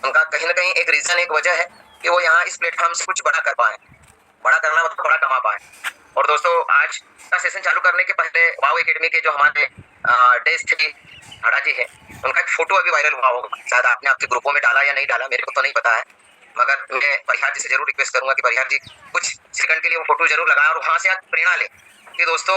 उनका कहीं न कहीं एक रीज़न, एक वजह है कि वो यहाँ इस प्लेटफ़ॉर्म से कुछ बड़ा कर पाएँ। बड़ा करना मतलब बड़ा कमा पाएँ। और दोस्तों आज का सेशन चालू करने के पहले वाव एकेडमी के जो हमारे डेज़ थे हाड़ा जी हैं, उनका एक फ़ोटो अभी वायरल हुआ होगा। शायद आपने आपके ग्रुपों में डाला या नहीं डाला, मेरे को तो नहीं पता है। मगर मैं परिहार जी से ज़रूर रिक्वेस्ट करूँगा कि परिहार जी कुछ सेकंड के लिए वो फ़ोटो ज़रूर लगाएँ और वहाँ से आप प्रेरणा लें। कि दोस्तों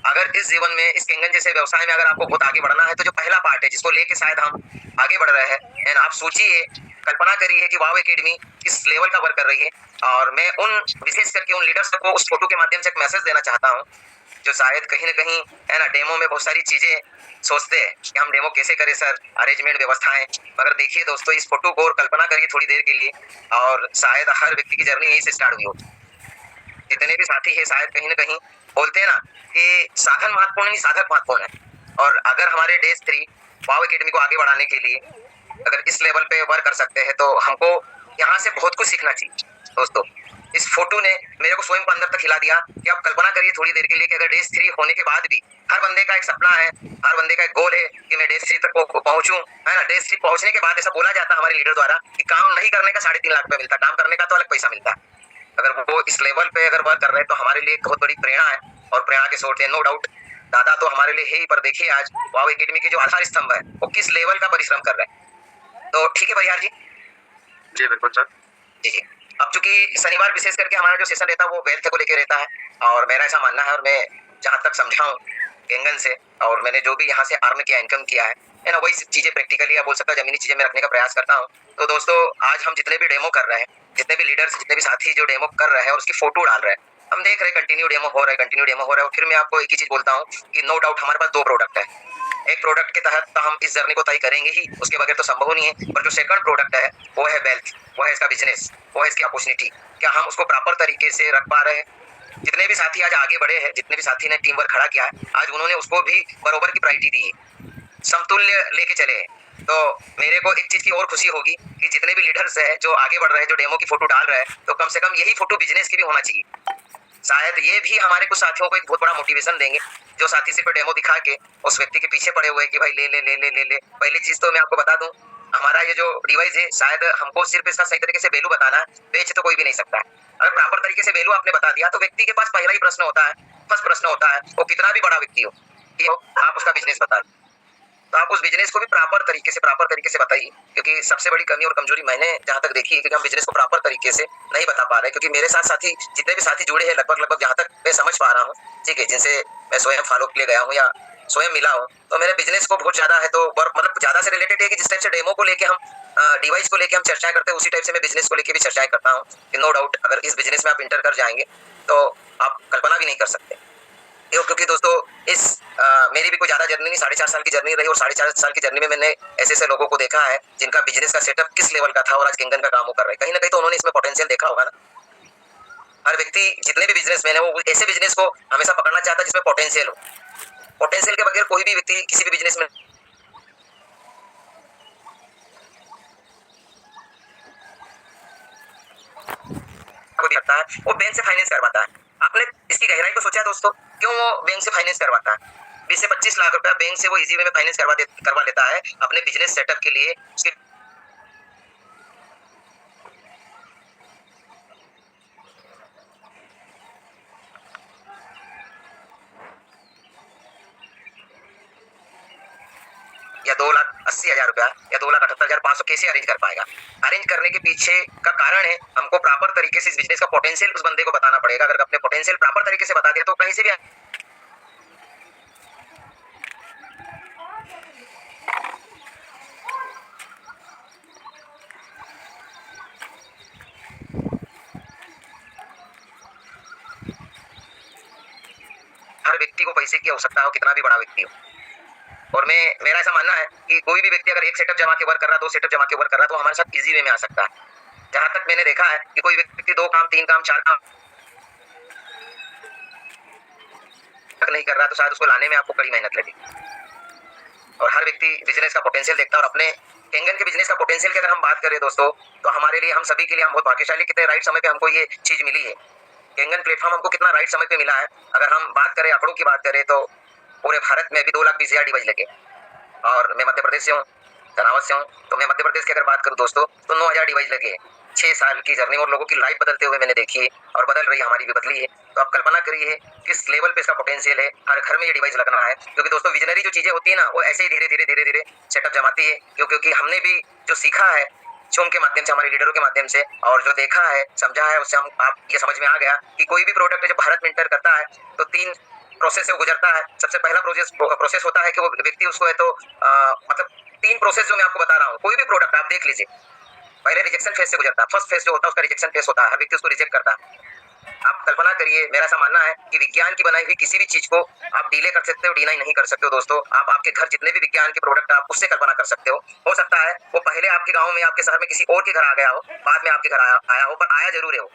अगर इस जीवन में, इस केंगन जैसे व्यवसाय में अगर आपको बहुत आगे बढ़ना है, तो जो पहला पार्ट है जिसको लेके शायद हम आगे बढ़ रहे हैं, एंड आप सोचिए, कल्पना करिए कि वाव एकेडमी किस लेवल का वर्क कर रही है। और मैं उन विशेष करके उन लीडर्स को उस फोटो के माध्यम से एक मैसेज देना चाहता हूँ, जो शायद कहीं न कहीं है ना डेमो में बहुत सारी चीजें सोचते हैं कि हम डेमो कैसे करें सर, अरेंजमेंट व्यवस्थाएं। मगर देखिए दोस्तों, इस फोटो को और कल्पना करिए थोड़ी देर के लिए, और शायद हर व्यक्ति की जर्नी यहीं से स्टार्ट हुई होगी। जितने भी साथी है शायद कहीं न कहीं बोलते हैं ना कि साधन महत्वपूर्ण नहीं, साधक महत्वपूर्ण है। और अगर हमारे डेज़ 3 वाव एकेडमी को आगे बढ़ाने के लिए अगर इस लेवल पे वर्क कर सकते हैं, तो हमको यहाँ से बहुत कुछ सीखना चाहिए। दोस्तों, इस फोटो ने मेरे को स्वयं को अंदर तक हिला दिया कि आप कल्पना करिए थोड़ी देर के लिए कि अगर डेज़ 3 होने के बाद भी हर बंदे का एक सपना है, हर बंदे का एक गोल है कि मैं डेज़ 3 तक पहुँचूँ, है ना? डेज़ 3 पहुँचने के बाद ऐसा बोला जाता है हमारे लीडर द्वारा कि काम नहीं करने का 3.5 लाख रुपए मिलता है, काम करने का तो अलग पैसा मिलता है। अगर वो इस लेवल पे अगर वर्क कर रहे हैं, तो हमारे लिए एक बहुत बड़ी प्रेरणा है और प्रेरणा के सोर्स है, नो डाउट। दादा तो हमारे लिए है ही, पर देखिए आज वाव एकेडमी के जो आधार स्तंभ है, वो किस लेवल का परिश्रम कर रहे हैं। तो ठीक है परिहार जी। जी बिल्कुल सर। जी। अब चूंकि शनिवार विशेष करके हमारा जो सेशन रहता है वो वेल्थ को लेके रहता है, और मेरा ऐसा मानना है, और मैं जहाँ तक समझा हूँ केंगन से, और मैंने जो भी यहाँ से अर्न किया, इनकम किया है ना, वही चीजें प्रैक्टिकली या बोल सकता जमीनी चीजें में रखने का प्रयास करता हूँ। तो दोस्तों आज हम जितने भी डेमो कर रहे हैं, जितने भी लीडर्स, जितने भी साथी जो डेमो कर रहे हैं और उसकी फोटो डाल रहे हैं, हम देख रहे हैं कंटिन्यू डेमो हो रहा है, कंटिन्यू डेमो हो रहा है। और फिर मैं आपको एक ही चीज बोलता हूँ कि नो डाउट हमारे पास 2 प्रोडक्ट है। एक प्रोडक्ट के तहत तो हम इस जर्नी को तय करेंगे ही, उसके बगैर तो संभव नहीं है। पर जो सेकंड प्रोडक्ट है वो है वेल्थ, वो है इसका बिजनेस, वो है इसकी अपॉर्चुनिटी। क्या हम उसको प्रॉपर तरीके से रख पा रहे हैं? जितने भी साथी आज आगे बढ़े हैं, जितने भी साथी ने टीम वर्क खड़ा किया है, आज उन्होंने उसको भी बरोबर की प्रायोरिटी दी है, समतुल्य लेके चले हैं। तो मेरे को एक चीज की और खुशी होगी कि जितने भी लीडर्स हैं जो आगे बढ़ रहे हैं, जो डेमो की फोटो डाल रहे हैं, तो कम से कम यही फोटो बिजनेस की भी होना चाहिए। शायद ये भी हमारे कुछ साथियों को एक बहुत बड़ा मोटिवेशन देंगे, जो साथी सिर्फ डेमो दिखा के उस व्यक्ति के पीछे पड़े हुए हैं कि भाई ले ले ले ले ले ले। पहली चीज तो मैं आपको बता दूं, हमारा ये जो डिवाइस है, शायद हमको सिर्फ इसका सही तरीके से वैल्यू बताना है, बेच तो कोई भी नहीं सकता है। अगर प्रॉपर तरीके से वैल्यू आपने बता दिया, तो व्यक्ति के पास पहला ही प्रश्न होता है, फर्स्ट प्रश्न होता है, वो कितना भी बड़ा व्यक्ति हो, कि आप उसका बिजनेस बता दें। तो आप उस बिजनेस को भी प्रॉपर तरीके से बताइए, क्योंकि सबसे बड़ी कमी और कमजोरी मैंने जहाँ तक देखी है, क्योंकि हम बिजनेस को प्रॉपर तरीके से नहीं बता पा रहे, क्योंकि मेरे साथ साथी जितने भी साथी जुड़े हैं, लगभग जहाँ तक मैं समझ पा रहा हूँ, ठीक है, जिनसे मैं स्वयं फॉलो के लिए गया हूँ या स्वयं मिला हूँ, तो मेरे बिजनेस को बहुत ज्यादा है, तो मतलब ज्यादा से रिलेटेड है कि जिस टाइप से डेमो को लेके हम डिवाइस को लेके हम चर्चाएं करते हैं, उसी टाइप से मैं बिजनेस को लेके भी चर्चाएं करता हूँ कि नो डाउट अगर इस बिजनेस में आप इंटर कर जाएंगे तो आप कल्पना भी नहीं कर सकते। क्योंकि दोस्तों इस मेरी भी कोई ज्यादा जर्नी नहीं, 4.5 साल की जर्नी रही, और 4.5 साल की जर्नी में मैंने ऐसे ऐसे लोगों को देखा है जिनका बिजनेस का सेटअप किस लेवल का था, और आज केंगन का काम वो कर रहे हैं। कहीं ना कहीं तो उन्होंने इसमें पोटेंशियल देखा होगा ना। हर व्यक्ति, जितने भी बिजनेसमैन है, वो ऐसे बिजनेस को हमेशा पकड़ना चाहता है जिसमें पोटेंशियल हो। पोटेंशियल के बगैर कोई भी व्यक्ति किसी भी बिजनेस में को भी लगता है, वो बैंक से फाइनेंस करवाता है। आपने इसकी गहराई को सोचा दोस्तों, क्यों वो बैंक से फाइनेंस करवाता है? 20 से 25 लाख रुपया बैंक से वो इजी वे में फाइनेंस करवा लेता है अपने बिजनेस सेटअप के लिए। उसके या 2,80,000 रुपया या 2,78,500 कैसे अरेंज कर पाएगा? अरेंज करने के पीछे का कारण है, हमको प्रॉपर तरीके से इस बिजनेस का पोटेंशियल उस बंदे को बताना पड़ेगा। अगर अपने पोटेंशियल प्रॉपर तरीके से बता दिया, तो कहीं से भी हर व्यक्ति को पैसे की आवश्यकता हो, कितना भी बड़ा व्यक्ति हो। और मेरा ऐसा मानना है कि कोई भी व्यक्ति अगर एक सेटअप जमा के वर्क कर रहा है, 2 सेटअप जमा के वर्क कर रहा है, तो हमारे साथ इजी वे में आ सकता है। जहां तक मैंने देखा है कि कोई व्यक्ति 2 काम, 3 काम, 4 काम तक नहीं कर रहा, तो शायद उसको लाने में आपको कड़ी मेहनत लगेगी। और हर व्यक्ति बिजनेस का पोटेंशियल देखता है, और अपने केंगन के बिजनेस का पोटेंशियल की अगर हम बात करें दोस्तों, तो हमारे लिए, हम सभी के लिए हम बहुत भाग्यशाली, कितने राइट समय पे हमको ये चीज मिली है। केंगन प्लेटफॉर्म हमको कितना राइट समय पे मिला है। अगर हम बात करें, आंकड़ों की बात करें, तो पूरे भारत में अभी 2,20,000 डिवाइस लगे, और मैं मध्य प्रदेश से हूँ। धनावत से हूँ। तो मैं मध्य प्रदेश की अगर बात करूँ दोस्तों, तो 9,000 डिवाइस लगे हैं। 6 साल की जर्नी और लोगों की लाइफ बदलते हुए मैंने देखी है और बदल रही है, हमारी भी बदली है। तो आप कल्पना करिए किस लेवल पे इसका पोटेंशियल है, हर घर में ये डिवाइस लगना है। क्योंकि दोस्तों विजनरी जो चीजें होती है ना, वो ऐसे ही धीरे-धीरे सेटअप जमाती है। क्योंकि हमने भी जो सीखा है ज़ूम के माध्यम से, हमारे लीडरों के माध्यम से, और जो देखा है, समझा है, उससे हम आप ये समझ में आ गया कि कोई भी प्रोडक्ट जब भारत में एंटर करता है तो 3 प्रोसेस से गुजरता है। सबसे पहला प्रोसेस होता है कि वो व्यक्ति उसको है तो मतलब 3 प्रोसेस जो मैं आपको बता रहा हूँ, कोई भी प्रोडक्ट आप देख लीजिए, पहले रिजेक्शन फेज से गुजरता है। फर्स्ट फेज जो होता है उसका रिजेक्शन फेज होता है, हर व्यक्ति उसको रिजेक्ट करता है। आप कल्पना करिए, मेरा ऐसा मानना है कि विज्ञान की बनाई हुई किसी भी चीज को आप डिले कर सकते हो, डिनाई नहीं कर सकते हो दोस्तों। आप आपके घर जितने भी विज्ञान के प्रोडक्ट आप उससे कल्पना कर सकते हो सकता है वो पहले आपके गांव में, आपके शहर में किसी और के घर आ गया हो, बाद में आपके घर आया हो, पर आया जरूर है वो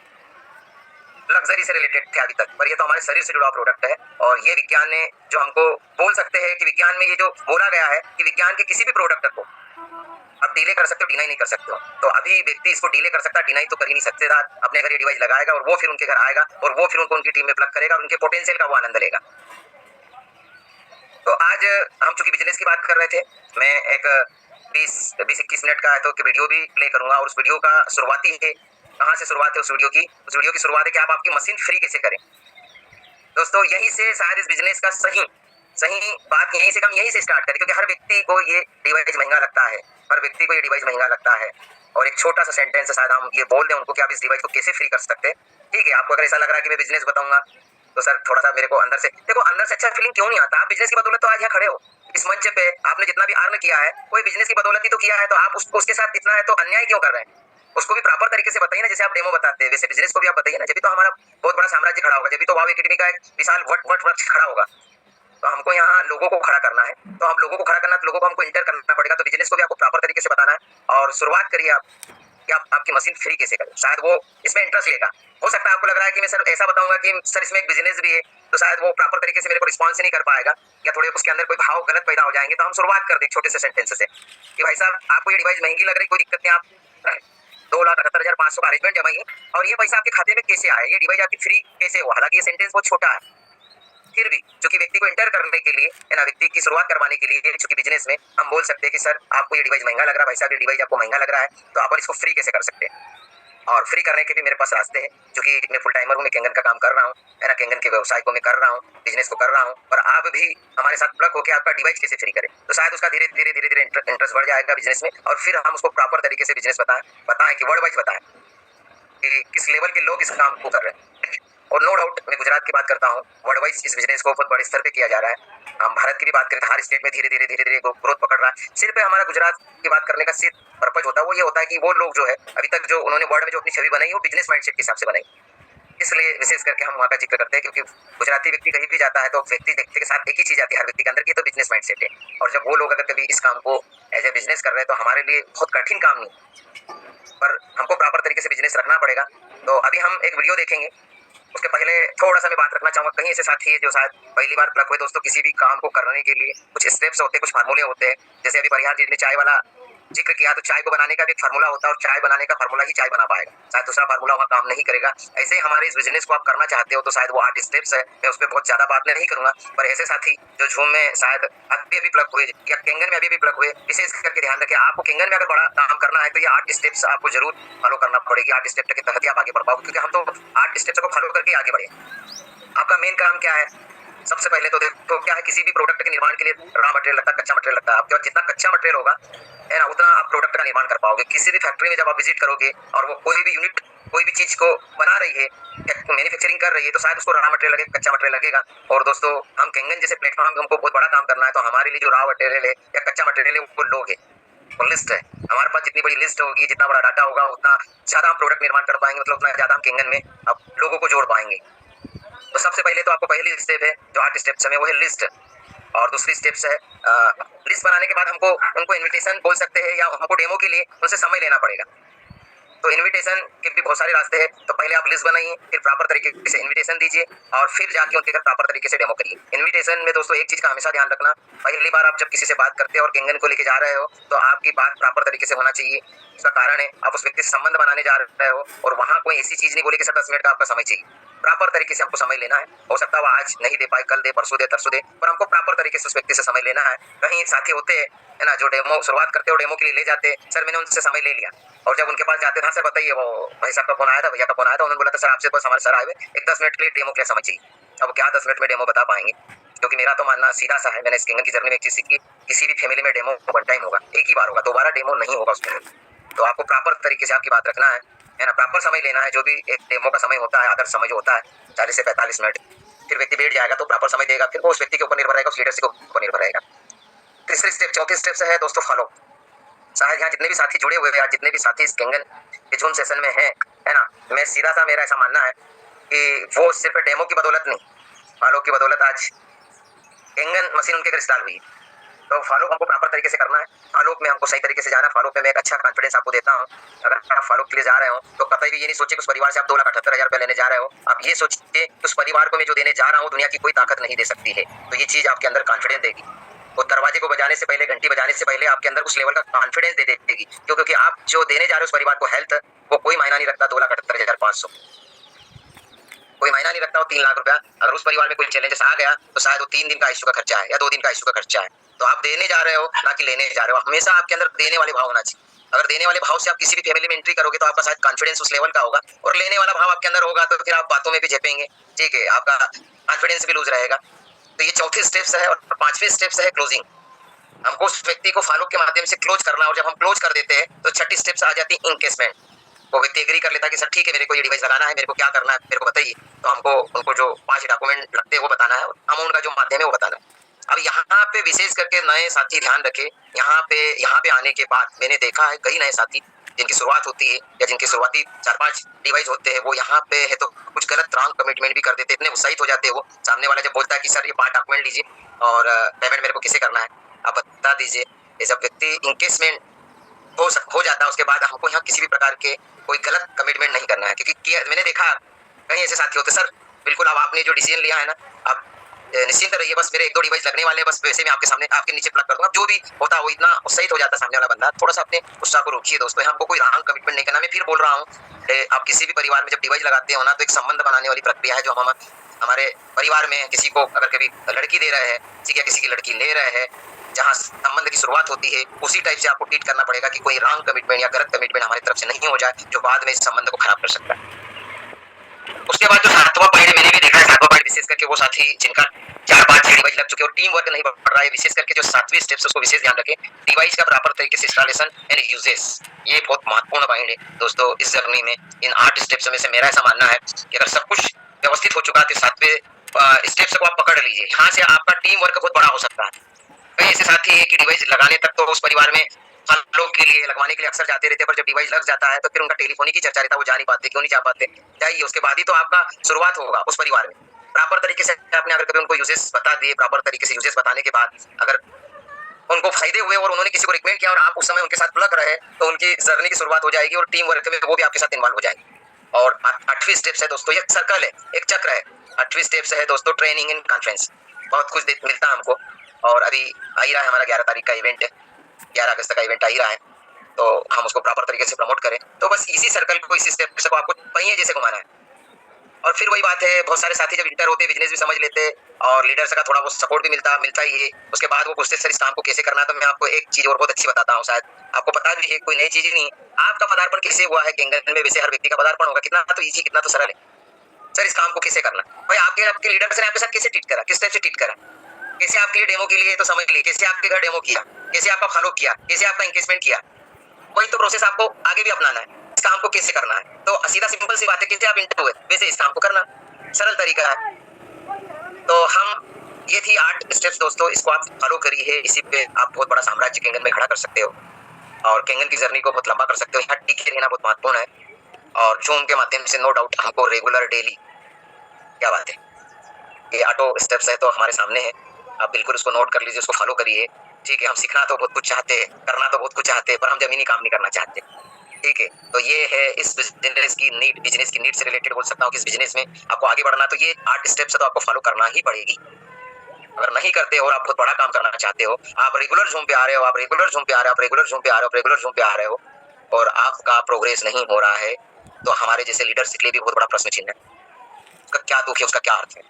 लग्जरी से रिलेटेड थे अभी तक, पर ये तो हमारे शरीर से जुड़ा प्रोडक्ट है। और ये विज्ञान ने जो हमको बोल सकते हैं कि विज्ञान में ये जो बोला गया है कि विज्ञान के किसी भी प्रोडक्ट को आप डिले कर सकते हो, डिनाई नहीं कर सकते हो। तो अभी व्यक्ति इसको डिले कर सकता है, डिनाई तो कर ही नहीं सकते। अपने घर ये डिवाइस लगाएगा और वो फिर उनके घर आएगा और वो फिर उनको उनकी टीम में प्लग करेगा और उनके पोटेंशियल का वो आनंद लेगा। तो आज हम चूंकि बिजनेस की बात कर रहे थे, मैं एक 20-21 मिनट का है तो वीडियो भी प्ले करूंगा। और उस वीडियो का शुरुआती है, कहाँ से शुरुआत है उस वीडियो की शुरुआत है कि आप आपकी मशीन फ्री कैसे करें। दोस्तों यहीं से शायद इस बिजनेस का सही बात यहीं से स्टार्ट करें, क्योंकि हर व्यक्ति को ये डिवाइस महंगा लगता है, हर व्यक्ति को ये डिवाइस महंगा लगता है। और एक छोटा सा सेंटेंस शायद हम ये बोल दें उनको कि आप इस डिवाइस को कैसे फ्री कर सकते हैं। ठीक है, आपको अगर ऐसा लग रहा है कि मैं बिजनेस बताऊंगा तो सर थोड़ा सा मेरे को अंदर से देखो, अंदर से अच्छा फीलिंग क्यों नहीं आता। आप बिजनेस की बदौलत तो आज यहाँ खड़े हो इस मंच पे, आपने जितना भी अर्न किया है कोई बिजनेस की बदौलत ही तो किया है। तो आप उसके साथ इतना है तो अन्याय क्यों कर रहे हैं? उसको भी प्रॉपर तरीके से बताइए ना, जैसे आप डेमो बताते हैं वैसे बिजनेस को भी आप बताइए ना। जब तो हमारा बहुत बड़ा साम्राज्य खड़ा होगा, जब तो वाव एकेडमी का एक विशाल वट वृक्ष खड़ा होगा। तो हमको यहाँ लोगों को खड़ा करना है, तो हम लोगों को खड़ा करना, तो लोगों को हमको इंटर करना पड़ेगा। तो बिजनेस को भी आपको प्रॉपर तरीके से बताना है और शुरुआत करिए आप कि आप आपकी मशीन फ्री कैसे करें। शायद वो इसमें इंटरेस्ट लेगा। हो सकता है आपको लग रहा है कि मैं सर ऐसा बताऊंगा कि सर इसमें एक बिजनेस भी है, तो शायद वो प्रॉपर तरीके से मेरे को रिस्पॉन्स नहीं कर पाएगा या थोड़े उसके अंदर कोई भाव गलत पैदा हो जाएंगे। तो हम शुरुआत कर दें छोटे से सेंटेंस से कि भाई साहब आपको ये डिवाइस महंगी लग रही, कोई दिक्कत नहीं, आप 2,78,500 का अरेंजमेंट जमाइए और ये पैसा आपके खाते में कैसे आए, ये डिवाइस आपकी फ्री कैसे हो। हालांकि ये सेंटेंस बहुत छोटा है, फिर भी चूंकि व्यक्ति को इंटर करने के लिए है ना, व्यक्ति की शुरुआत करवाने के लिए चूंकि बिजनेस में हम बोल सकते हैं कि सर आपको ये डिवाइस महंगा लग रहा है, भाई साहब ये डिवाइस आपको महंगा लग रहा है, तो आप इसको फ्री कैसे कर सकते हैं। और फ्री करने के भी मेरे पास रास्ते हैं, क्योंकि मैं फुल टाइमर हूँ, मैं कैंगन का काम कर रहा हूँ, है ना, कैंगन के व्यवसाय को मैं कर रहा हूँ, बिजनेस को कर रहा हूँ। और आप भी हमारे साथ प्लग होकर आपका डिवाइस कैसे फ्री करें, तो शायद उसका धीरे धीरे इंटरेस्ट बढ़ जाएगा बिजनेस में। और फिर हम उसको प्रॉपर तरीके से बिजनेस बताएं कि वर्ड वाइज बताएं कि किस लेवल के लोग इस काम को कर रहे हैं। और नो डाउट मैं गुजरात की बात करता हूँ, वर्ल्ड वाइज इस बिजनेस को बहुत बड़े स्तर पे किया जा रहा है। हम भारत की भी बात करें तो हर स्टेट में धीरे धीरे ग्रोथ पकड़ रहा है। सिर्फ हमारा गुजरात की बात करने का सिर्फ पर्पज होता है वो ये होता है कि वो लोग जो है अभी तक जो उन्होंने वर्ल्ड में जो अपनी छवि बनाई वो बिजनेस माइंडसेट के हिसाब से बनाई, इसलिए विशेष करके हम वहाँ का जिक्र करते हैं। क्योंकि गुजराती व्यक्ति कहीं भी जाता है तो व्यक्ति के साथ एक ही चीज आती है हर व्यक्ति के अंदर की, तो बिजनेस माइंडसेट है। और जब वो लोग अगर कभी इस काम को एज ए बिजनेस कर रहे हैं तो हमारे लिए बहुत कठिन काम नहीं, पर हमको प्रॉपर तरीके से बिजनेस रखना पड़ेगा। तो अभी हम एक वीडियो देखेंगे, उसके पहले थोड़ा सा मैं बात रखना चाहूंगा। कहीं ऐसे साथी है जो शायद पहली बार प्लग हुए दोस्तों, किसी भी काम को करने के लिए कुछ स्टेप्स होते हैं, कुछ फार्मूले होते हैं। जैसे अभी परिहार जी ने चाय वाला जिक्र किया, तो चाय को बनाने का भी एक फार्मूला होता है और चाय बनाने का फार्मूला ही चाय बना पाएगा, शायद दूसरा फार्मूला वहाँ काम नहीं करेगा। ऐसे ही हमारे इस बिजनेस को आप करना चाहते हो तो शायद वो 8 स्टेप्स है, मैं उस पर बहुत ज्यादा बात नहीं करूंगा। पर ऐसे साथी जो झूम में शायद अभी प्लग हुए या केंगन में अभी भी प्लग हुए, विशेष करके ध्यान रखें, आपको केंगन में अगर बड़ा काम करना है तो ये 8 स्टेप्स आपको जरूर फॉलो करना पड़ेगी। 8 स्टेप के तहत आप आगे बढ़ पाओगे, क्योंकि हम तो 8 स्टेप्स को फॉलो करके आगे बढ़े। आपका मेन काम क्या है? सबसे पहले तो देखो क्या है, किसी भी प्रोडक्ट के निर्माण के लिए रॉ मटेरियल लगता है, कच्चा मटेरियल लगता है। आपके पास जितना कच्चा मटेरियल होगा है ना, उतना आप प्रोडक्ट का निर्माण कर पाओगे। किसी भी फैक्ट्री में जब आप विजिट करोगे और वो कोई भी यूनिट कोई भी चीज को बना रही है, मैन्युफैक्चरिंग कर रही है, तो शायद उसको रॉ मटेरियल लगेगा, कच्चा मटेरियल लगेगा। और दोस्तों हम केंगन जैसे प्लेटफॉर्म पे हमको बहुत बड़ा काम करना है, तो हमारे लिए जो रॉ मटेरियल है या कच्चा मटेरियल है वो लोग है, वो लिस्ट है। हमारे पास जितनी बड़ी लिस्ट होगी, जितना बड़ा डाटा होगा, उतना ज्यादा हम प्रोडक्ट निर्माण कर पाएंगे, मतलब उतना ज्यादा हम केंगन में अब लोगों को जोड़ पाएंगे। तो सबसे पहले तो आपको पहली स्टेप है जो 8 स्टेप्स में, वो है लिस्ट। और दूसरी स्टेप्स है लिस्ट बनाने के बाद हमको उनको इनविटेशन बोल सकते हैं या हमको डेमो के लिए उनसे समय लेना पड़ेगा। तो इनविटेशन के भी बहुत सारे रास्ते हैं। तो पहले आप लिस्ट बनाइए, फिर प्रॉपर तरीके से इनविटेशन दीजिए और फिर जाके उनके घर प्रॉपर तरीके से डेमो करिए। इनविटेशन में दोस्तों एक चीज का हमेशा ध्यान रखना, पहली बार आप जब किसी से बात करते हो और केंगन को लेके जा रहे हो तो आपकी बात प्रॉपर तरीके से होना चाहिए। उसका कारण है आप उस व्यक्ति से संबंध बनाने जा रहे हो और वहाँ कोई ऐसी चीज नहीं बोले कि सर 10 मिनट का आपका समय चाहिए। प्रॉपर तरीके से हमको समय लेना है। हो सकता है वो आज नहीं दे पाए, कल दे, परसों दे, तरसों दे, पर हमको प्रॉपर तरीके से उस व्यक्ति से समय लेना है। कहीं साथी होते हैं, है ना, जो डेमो शुरुआत करते हो, डेमो के लिए ले जाते, सर मैंने उनसे समय ले लिया, और जब उनके पास जाते, हाँ सर बताइए, वो भाई साहब का फोन आया था, भैया का फोन आया था, उन्होंने बोला था सर आपसे बस हमारे सर आए हुए, एक 10 मिनट के लिए डेमो के लिए समय चाहिए। अब क्या 10 मिनट में डेमो बता पाएंगे? क्योंकि मेरा तो मानना सीधा सा है, मैंने इस किंगन की जर्नी में एक चीज सीखी, किसी भी फैमिली में डेमो वन टाइम होगा, एक ही बार होगा, दोबारा डेमो नहीं होगा उसमें। तो आपको प्रॉपर तरीके से आपकी बात रखना है ना, प्रॉपर समय लेना है। जो भी एक डेमो का समय होता है, आदर्श समय जो होता है 40 से 45 मिनट, फिर व्यक्ति बैठ जाएगा तो प्रॉपर समय देगा, फिर वो उस व्यक्ति के ऊपर निर्भर रहेगा, उस लीडरशिप के ऊपर निर्भर रहेगा। तीसरी स्टेप, चौथी स्टेप से है दोस्तों फॉलो। शायद यहाँ जितने भी साथी जुड़े हुए हैं, जितने भी साथी इस किंगन के जूम सेशन में है ना, मैं सीधा सा मेरा ऐसा मानना है कि वो सिर्फ डेमो की बदौलत नहीं, फॉलो की बदौलत आज किंगन मशीन उनके घर इंस्टॉल हुई। तो फॉलो हमको प्रॉपर तरीके से करना है, फॉलो में हमको सही तरीके से जाना है, फॉलो पे मैं एक अच्छा कॉन्फिडेंस आपको देता हूँ। अगर आप फॉलो के लिए जा रहे हो तो कतई भी ये नहीं सोचिए कि उस परिवार से आप 2,78,000 रुपये लेने जा रहे हो। आप ये सोचिए कि उस परिवार को मैं जो देने जा रहा हूँ दुनिया की कोई ताकत नहीं दे सकती है। तो ये चीज आपके अंदर कॉन्फिडेंस देगी, वो दरवाजे को बजाने से पहले, घंटी बजाने से पहले आपके अंदर उस लेवल का कॉन्फिडेंस दे देगी। क्योंकि आप जो देने जा रहे हो उस परिवार को हेल्थ, वो कोई मायना नहीं रखता 2,78,500, कोई मायना नहीं रखता वो 3 लाख रुपया। अगर उस परिवार में कोई चैलेंजेस आ गया तो शायद वो 3 दिन का आईसीयू का खर्चा है या 2 दिन का आईसीयू का खर्चा है। तो आप देने जा रहे हो ना कि लेने जा रहे हो, हमेशा आपके अंदर देने वाले भाव होना चाहिए। अगर देने वाले भाव से आप किसी भी फैमिली में एंट्री करोगे तो आपका शायद कॉन्फिडेंस उस लेवल का होगा, और लेने वाला भाव आपके अंदर होगा तो फिर आप बातों में भी झेपेंगे, ठीक है, आपका कॉन्फिडेंस भी लूज रहेगा। तो ये चौथी स्टेप्स है। और 5वीं स्टेप्स है क्लोजिंग। हमको उस व्यक्ति को फॉलो के माध्यम से क्लोज करना, और जब हम क्लोज कर देते हैं तो 6ठी स्टेप्स आ जाती है इंकेसमेंट। वो व्यक्ति एग्री कर लेता है कि सर ठीक है, मेरे को ये डिवाइस लगाना है, मेरे को क्या करना है मेरे को बताइए। तो हमको उनको जो 5 डॉक्यूमेंट लगते हैं वो बताना है, और अमाउंट का जो माध्यम है वो बताना है। अब यहाँ पे विशेष करके नए साथी ध्यान रखें, यहाँ पे आने के बाद मैंने देखा है कई नए साथी जिनकी शुरुआत होती है या जिनके शुरुआती 4-5 डिवाइस होते हैं, वो यहाँ पे है तो कुछ गलत रॉन्ग कमिटमेंट भी कर देते, इतने उत्साहित हो जाते हैं वो। सामने वाला जब बोलता है कि सर ये 5 डॉक्यूमेंट लीजिए और पेमेंट मेरे को किसे करना है आप बता दीजिए, ये जब व्यक्ति इंकेसमेंट हो जाता है उसके बाद हमको यहाँ किसी भी प्रकार के कोई गलत कमिटमेंट नहीं करना है। क्योंकि मैंने देखा कहीं ऐसे साथी होते, सर बिल्कुल अब आपने जो डिसीजन लिया है ना, आप निश्चिंत रहिए, बस मेरे 1-2 डिवाइस लगने वाले हैं, बस वैसे मैं आपके सामने आपके नीचे प्लग कर दूंगा। जो भी होता है वो इतना उत्साहित हो जाता है सामने वाला बंदा। थोड़ा सा अपने गुस्सा को रोकिए दोस्तों, हमको कोई रॉन्ग कमिटमेंट नहीं करना। मैं फिर बोल रहा हूँ, आप किसी भी परिवार में जब डिवाइस लगाते हो ना, तो एक संबंध बनाने वाली प्रक्रिया है, जो हम हमारे परिवार में किसी को अगर कभी लड़की दे रहे हैं, किसी की लड़की ले रहे हैं, जहाँ संबंध की शुरुआत होती है उसी टाइप से आपको ट्रीट करना पड़ेगा कि कोई रॉन्ग कमिटमेंट या गलत कमिटमेंट हमारी तरफ से नहीं हो जाए, जो बाद में इस संबंध को खराब कर सकता है। उसके बाद जो 7वां पॉइंट मैंने भी देखा है, 7वां पॉइंट विशेष करके वो साथी जिनका 4-5 डिवाइस लग चुके और टीम वर्क नहीं बढ़ रहा है, विशेष करके जो 7वीं स्टेप्स उसको विशेष ध्यान रखें, डिवाइस का प्रॉपर तरीके से इंस्टॉलेशन एंड यूजेस। ये बहुत महत्वपूर्ण पॉइंट है दोस्तों इस जर्नी में। इन 8 स्टेप्स में से मेरा ऐसा मानना है कि अगर सब कुछ व्यवस्थित हो चुका है तो 7वें स्टेप्स को आप पकड़ लीजिए। यहाँ से आपका टीम वर्क बहुत बड़ा हो सकता है। कई ऐसे साथी है कि डिवाइस लगाने तक तो उस परिवार में फॉलो के लिए लगवाने के लिए अक्सर जाते रहते हैं, पर जब डिवाइस लग जाता है तो फिर उनका टेलीफोनिक ही चर्चा रहता है, वो जा नहीं पाते। क्यों नहीं जा पाते? जाइए, उसके बाद ही तो आपका शुरुआत होगा उस परिवार में। प्रॉपर तरीके से आपने अगर कभी उनको यूजेस बता दिए, प्रॉपर तरीके से यूजेस बताने के बाद अगर उनको फायदे हुए और उन्होंने किसी को रिकमेंड किया और आप उस समय उनके साथ प्लग रहे, तो उनकी जर्नी की शुरुआत हो जाएगी और टीम वर्क में वो भी आपके साथ इन्वॉल्व हो जाएंगे। और 8वीं स्टेप्स है दोस्तों, एक सर्कल है, एक चक्र है। 8वीं स्टेप्स है दोस्तों ट्रेनिंग एंड कॉन्फ्रेंस। बहुत कुछ मिलता है हमको, और अभी आ ही रहा है हमारा 11 तारीख का इवेंट है, 11 अगस्त का इवेंट आ ही रहा है, तो हम उसको प्रॉपर तरीके से प्रमोट करें। तो बस इसी सर्कल को, इसी स्टेप्स को आपको पहिए जैसे घुमाना है। और फिर वही बात है, बहुत सारे साथी जब इंटर होते, बिजनेस भी समझ लेते और लीडर्स का थोड़ा बहुत सपोर्ट भी मिलता ही है। उसके बाद वो पूछते सर इस काम को कैसे करना है, तो मैं आपको एक चीज और बहुत अच्छी बताता हूँ, शायद आपको पता भी है, कोई नई चीज नहीं। आपका पदार्पण कैसे हुआ है किंगन में, वैसे हर व्यक्ति का पदार्पण होगा, कितना तो ईजी, कितना तो सरल है। सर इस काम को कैसे करना, भाई आपके लीडर्स ने आपके साथ कैसे ट्रीट करा, किस टाइप से ट्रीट करा, कैसे आपके लिए डेमो के लिए तो समझ लिए, कैसे आपके घर डेमो किया, कैसे आपका फॉलो किया, कैसे आपका एंगेजमेंट किया, वही तो प्रोसेस आपको आगे भी अपनाना है। इस काम को कैसे करना है, तो सीधा सिंपल सी बात है, कैसे आप इंटर हुए वैसे इस काम को करना, सरल तरीका है। तो हम ये थी 8 स्टेप्स दोस्तों, इसको आप फॉलो करिए, इसी पे आप बहुत बड़ा साम्राज्य किंगन में खड़ा कर सकते हो और किंगन की जर्नी को बहुत लंबा कर सकते हो। यहाँ टिके रहना बहुत महत्वपूर्ण है, और जूम के माध्यम से नो डाउट हमको रेगुलर डेली, क्या बात है, ये 8 स्टेप्स है तो हमारे सामने है, आप बिल्कुल उसको नोट कर लीजिए, उसको फॉलो करिए। ठीक है, हम सीखना तो बहुत कुछ चाहते हैं, करना तो बहुत कुछ चाहते हैं, पर हम जमीनी काम नहीं करना चाहते। ठीक है, तो ये है इस बिजनेस की नीड, बिजनेस की नीड से रिलेटेड बोल सकता हूँ कि इस बिजनेस में आपको आगे बढ़ना, तो ये 8 स्टेप्स है तो आपको फॉलो करना ही पड़ेगी। अगर नहीं करते हो और आप बहुत बड़ा काम करना चाहते हो, आप रेगुलर जूम पे आ रहे हो, आप रेगुलर जूम पे आ रहे हो, आप रेगुलर जूम पे आ रहे हो, रेगुलर जूम पे आ रहे हो, और आपका प्रोग्रेस नहीं हो रहा है, तो हमारे जैसे लीडर्स के लिए भी बहुत बड़ा प्रश्न चिन्ह है। उसका क्या दुख है, उसका क्या अर्थ है।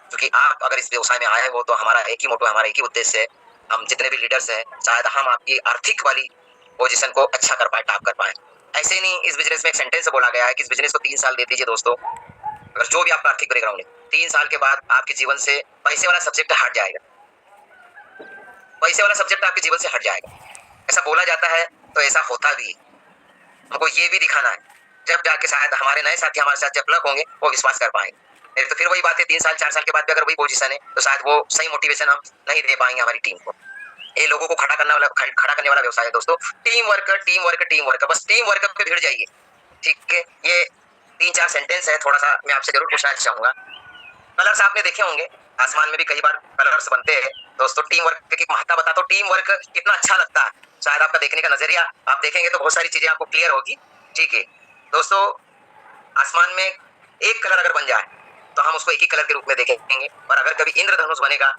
क्योंकि आप अगर इस व्यवसाय में आए हैं, वो तो हमारा एक ही मोटो है, हमारा एक ही उद्देश्य है। हम जितने भी लीडर्स हैं, शायद हम आपकी आर्थिक वाली पोजीशन को अच्छा कर पाए, टॉप कर पाए। ऐसे ही नहीं, इस बिजनेस में एक सेंटेंस बोला गया है कि इस बिजनेस को 3 साल दे दीजिए दोस्तों, अगर जो भी आपका आर्थिक बैकग्राउंड है, 3 साल के बाद आपके जीवन से पैसे वाला सब्जेक्ट हट जाएगा। पैसे वाला सब्जेक्ट आपके जीवन से हट जाएगा। ऐसा बोला जाता है तो ऐसा होता भी है। हमको ये भी दिखाना है, जब जाके शायद हमारे नए साथी हमारे साथ जब लग होंगे, वो विश्वास कर पाएंगे। नहीं तो फिर वही बात है, 3 साल 4 साल के बाद भी अगर वही पोजीशन है, तो शायद वो सही मोटिवेशन हम नहीं दे पाएंगे हमारी टीम को। ये लोगों को खड़ा करने वाला व्यवसाय है दोस्तों। Team work, team work, team work, बस टीम वर्क पे भिड़ जाइए। ठीक है, ये 3-4 सेंटेंस है, थोड़ा सा मैं आपसे जरूर पूछना चाहूंगा। कलर्स आपने देखे होंगे, आसमान में भी कई बार कलर्स बनते हैं दोस्तों। टीम वर्क की महत्ता बता, तो टीम वर्क कितना अच्छा लगता है, शायद आपका देखने का नजरिया, आप देखेंगे तो बहुत सारी चीजें आपको क्लियर होगी। ठीक है दोस्तों, आसमान में एक कलर अगर बन जाए तो हम उसको एक ही कलर के रूप में देखेंगे, और अगर कभी इंद्रधनुष बनेगा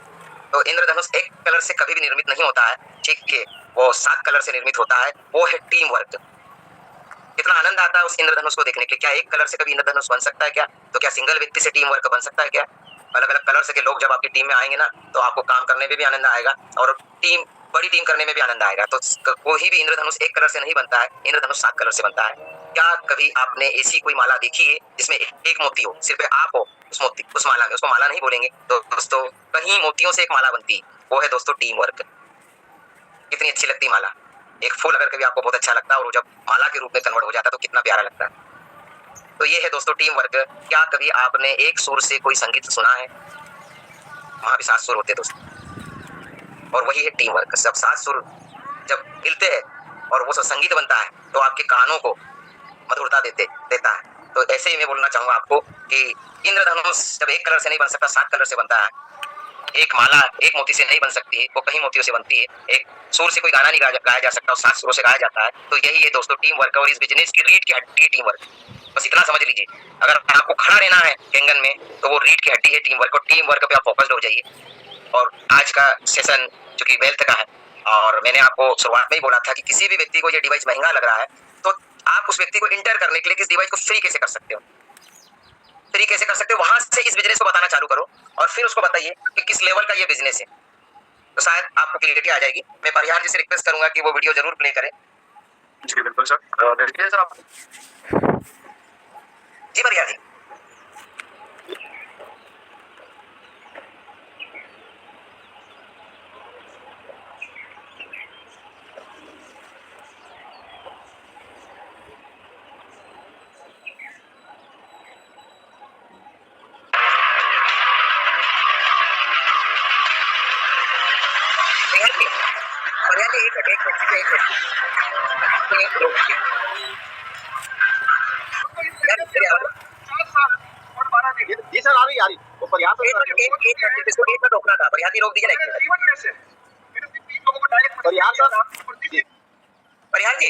तो इंद्रधनुष एक कलर से कभी भी निर्मित नहीं होता है। ठीक है, वो 7 कलर से निर्मित होता है, वो है टीम वर्क। कितना आनंद आता है उस इंद्रधनुष को देखने के लिए। क्या एक कलर से कभी इंद्रधनुष बन सकता है क्या? तो क्या सिंगल व्यक्ति से टीम वर्क बन सकता है क्या? अलग अलग कलर से के लोग जब आपकी टीम में आएंगे ना, तो आपको काम करने में भी आनंद आएगा, और बड़ी टीम करने में भी आनंद आएगा। तो कोई भी इंद्रधनुष एक कलर से नहीं बनता है, इंद्रधनुष 7 कलर से बनता है। क्या कभी आपने ऐसी कोई माला देखी है जिसमें एक मोती हो, सिर्फ आप हो उस माला में? उसको माला नहीं बोलेंगे तो दोस्तों, कहीं मोतियों से एक माला बनती है, वो है दोस्तों टीम वर्क। कितनी अच्छी लगती माला। एक फूल अगर कभी आपको बहुत अच्छा लगता है और वो जब माला के रूप में कन्वर्ट हो जाता है तो कितना प्यारा लगता है। तो ये है दोस्तों टीम वर्क। क्या कभी आपने एक सुर से कोई संगीत सुना है? वहां भी 7 सुर होते हैं दोस्तों, और वही है टीम वर्क। सब 7 सुर जब मिलते हैं और वो सब संगीत बनता है, तो आपके कानों को मधुरता देता है। तो ऐसे ही मैं बोलना चाहूंगा आपको कि इंद्रधनुष जब एक कलर से नहीं बन सकता, 7 कलर से बनता है। एक माला एक मोती से नहीं बन सकती है, वो कहीं मोतियों से बनती है। एक सुर से कोई गाना नहीं गाया जा सकता, और 7 सुरों से गाया जाता है। तो यही है दोस्तों टीम वर्क, और इस बिजनेस की रीढ़ की हड्डी है टीम वर्क। बस इतना समझ लीजिए, अगर आपको खड़ा रहना है कैंगन में, तो वो रीढ़ की हड्डी है टीम वर्क, और टीम वर्क पे आप फोकस्ड हो जाइए। और आज का सेशन जो कि वेल्थ का है, और मैंने आपको शुरुआत में ही बोला था कि किसी भी व्यक्ति को ये डिवाइस महंगा लग रहा है, तो आप उस व्यक्ति को इंटर करने के लिए इस डिवाइस को फ्री कैसे कर सकते हो, वहां से इस बिजनेस को बताना चालू करो, और फिर उसको बताइए कि किस लेवल का ये बिजनेस है। तो शायद आपको क्लियरिटी आ जाएगी। मैं परिहार जी से रिक्वेस्ट करूंगा कि वो वीडियो जरूर प्ले करें। जी बिल्कुल सर। देखिए सर, आप जी परिहार जी। जी सर, आ रही वो प्रयास एक रोकना था, परिहार रोक दीजिए ना। परिहार जी,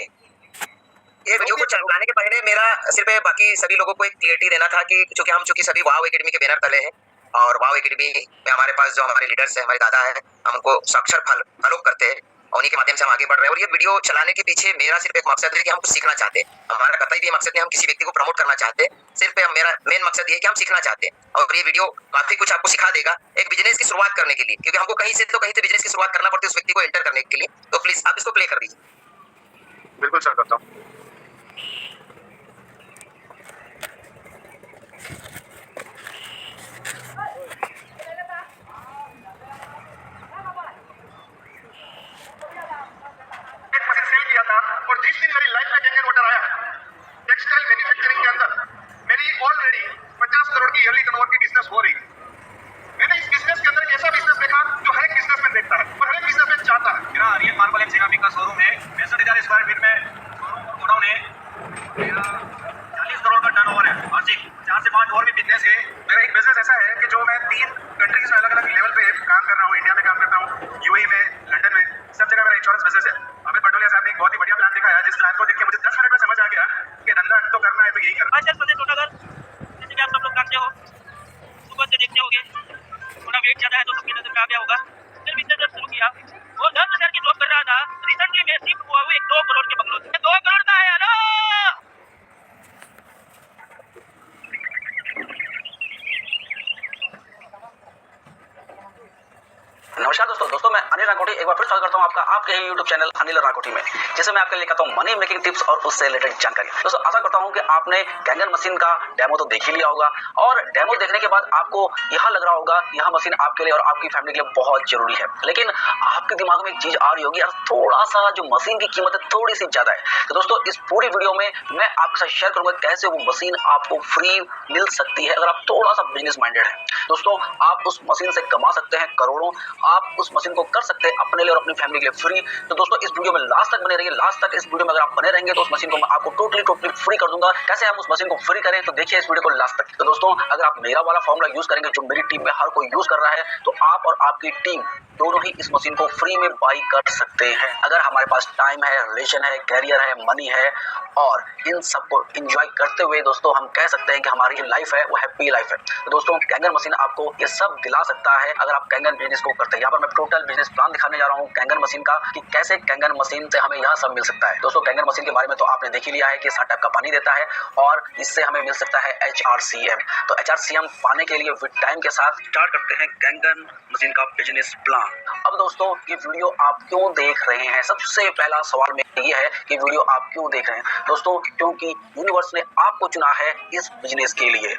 ये वीडियो को चलाने के पहले मेरा सिर्फ बाकी सभी लोगों को एक क्लियरिटी देना था कि चूंकि सभी वाव एकेडमी के बैनर तले हैं, और वाव एकेडमी में हमारे पास जो हमारे लीडर्स हैं, हमारे दादा हैं, हमको साक्षर फॉलो करते हैं, और उन्हीं के माध्यम से हम आगे बढ़ रहे हैं। और ये वीडियो चलाने के पीछे मेरा सिर्फ एक मकसद है कि हम कुछ सीखना चाहते हैं। हमारा कतई भी मकसद नहीं हम किसी व्यक्ति को प्रमोट करना चाहते हैं, सिर्फ मेरा मेन मकसद ये है कि हम सीखना चाहते हैं, और ये वीडियो काफी कुछ आपको सिखा देगा एक बिजनेस की शुरुआत करने के लिए, क्योंकि हमको कहीं से बिजनेस की शुरुआत करना पड़ती है उस व्यक्ति को एंटर करने के लिए। तो प्लीज आप इसको प्ले कर दीजिए। बिल्कुल सर करता हूँ। और जिस दिन मेरी लाइफ में कैंगन वाटर आया, टेक्सटाइल मैन्युफैक्चरिंग के अंदर मेरी ऑलरेडी 50 करोड़ की ईयरली टर्नओवर की बिजनेस हो रही थी। मैंने इस बिजनेस के अंदर एक ऐसा बिजनेस देखा जो हर एक बिजनेसमैन देखता है और हर एक बिजनेसमैन चाहता है। मेरा आर्यन मार्बल एंड सेरामिक का शोरूम है, 65,000 स्क्वायर फीट में शोरूम और गोडाउन है। मेरा 40 करोड़ का टर्नओवर है वार्षिक। 4 से 5 और भी बिजनेस है। मेरा एक बिजनेस ऐसा है कि जो मैं 3 कंट्रीज में अलग अलग लेवल पे काम कर रहा हूँ। इंडिया में काम करता हूँ, यूएई में, लंदन में, सब जगह मेरा इंश्योरेंस बिजनेस है। अमित पटोलिया साहब ने एक बहुत ही बढ़िया प्लान दिखाया, जिस प्लान को देख के मुझे 10 मिनट में समझ आ गया कि धंधा तो करना है तो यही करना है। जैसे कि आप सब लोग जानते हो, सुबह से देखते होगे थोड़ा वेट ज्यादा है तो सबकी नजर में आ गया होगा। फिर बिजनेस जब शुरू किया, वो 10,000 की जॉब कर रहा था, रिसेंटली मैं शिफ्ट हुआ हूँ एक 2 करोड़ के बंगलों से। 2 करोड़ का है। हेलो राकोटी एक बार फिर स्वागत करता हूं आपका आपके ही YouTube चैनल अनिल राकोटी में, जिसमें मैं आपके लिए लेकर आता हूं मनी मेकिंग टिप्स और उससे रिलेटेड जानकारी। दोस्तों आशा करता हूं कि आपने कैंगन मशीन का डेमो तो देख ही लिया होगा और डेमो देखने के बाद आपको यह लग रहा होगा यह मशीन आपके लिए और आपकी फैमिली के लिए बहुत जरूरी है। लेकिन आपके दिमाग में एक चीज आ रही होगी, यार थोड़ा सा जो मशीन की कीमत है थोड़ी सी ज्यादा है। तो दोस्तों इस पूरी वीडियो में मैं आपके साथ शेयर करूंगा कैसे वो मशीन आपको फ्री मिल सकती है अगर आप थोड़ा सा बिजनेस माइंडेड है। दोस्तों आप उस मशीन से कमा सकते हैं करोड़ों, आप उस मशीन को कर सकते हैं अपने लिए और अपनी फैमिली के लिए फ्री। तो दोस्तों इस वीडियो में लास्ट तक बने रहिए। लास्ट तक इस वीडियो में अगर आप बने रहेंगे तो उस मशीन को मैं आपको टोटली फ्री कर दूंगा। कैसे हम उस मशीन को फ्री करें तो देखिए इस वीडियो को लास्ट तक। तो दोस्तों अगर आप मेरा वाला फॉर्मूला यूज करेंगे जो मेरी टीम में हर कोई यूज कर रहा है तो आप और आपकी टीम दोनों ही इस मशीन को फ्री में बाई कर सकते हैं। अगर हमारे पास टाइम है, रिलेशन है, कैरियर है, मनी है और इन सबको एंजॉय करते हुए दोस्तों हम कह सकते हैं कि हमारी लाइफ है वो हैप्पी लाइफ है। तो दोस्तों कैंगन मशीन आपको ये सब दिला सकता है अगर आप कैंगन बिजनेस को करते हैं। यहाँ पर मैं टोटल बिजनेस प्लान दिखाने जा रहा हूँ कैंगन मशीन का कि कैसे कैंगन मशीन से हमें यह सब मिल सकता है। दोस्तों कैंगन मशीन के बारे में तो आपने देख ही लिया है कि 7 टाइप का पानी देता है और इससे हमें मिल सकता है HRCM। तो HRCM पाने के लिए विद टाइम के साथ स्टार्ट करते हैं कैंगन मशीन का बिजनेस प्लान। अब दोस्तों ये वीडियो आप क्यों देख रहे हैं? सबसे पहला सवाल मेरा ये है कि वीडियो आप क्यों देख रहे हैं? दोस्तों क्योंकि यूनिवर्स ने आपको चुना है इस बिजनेस के लिए।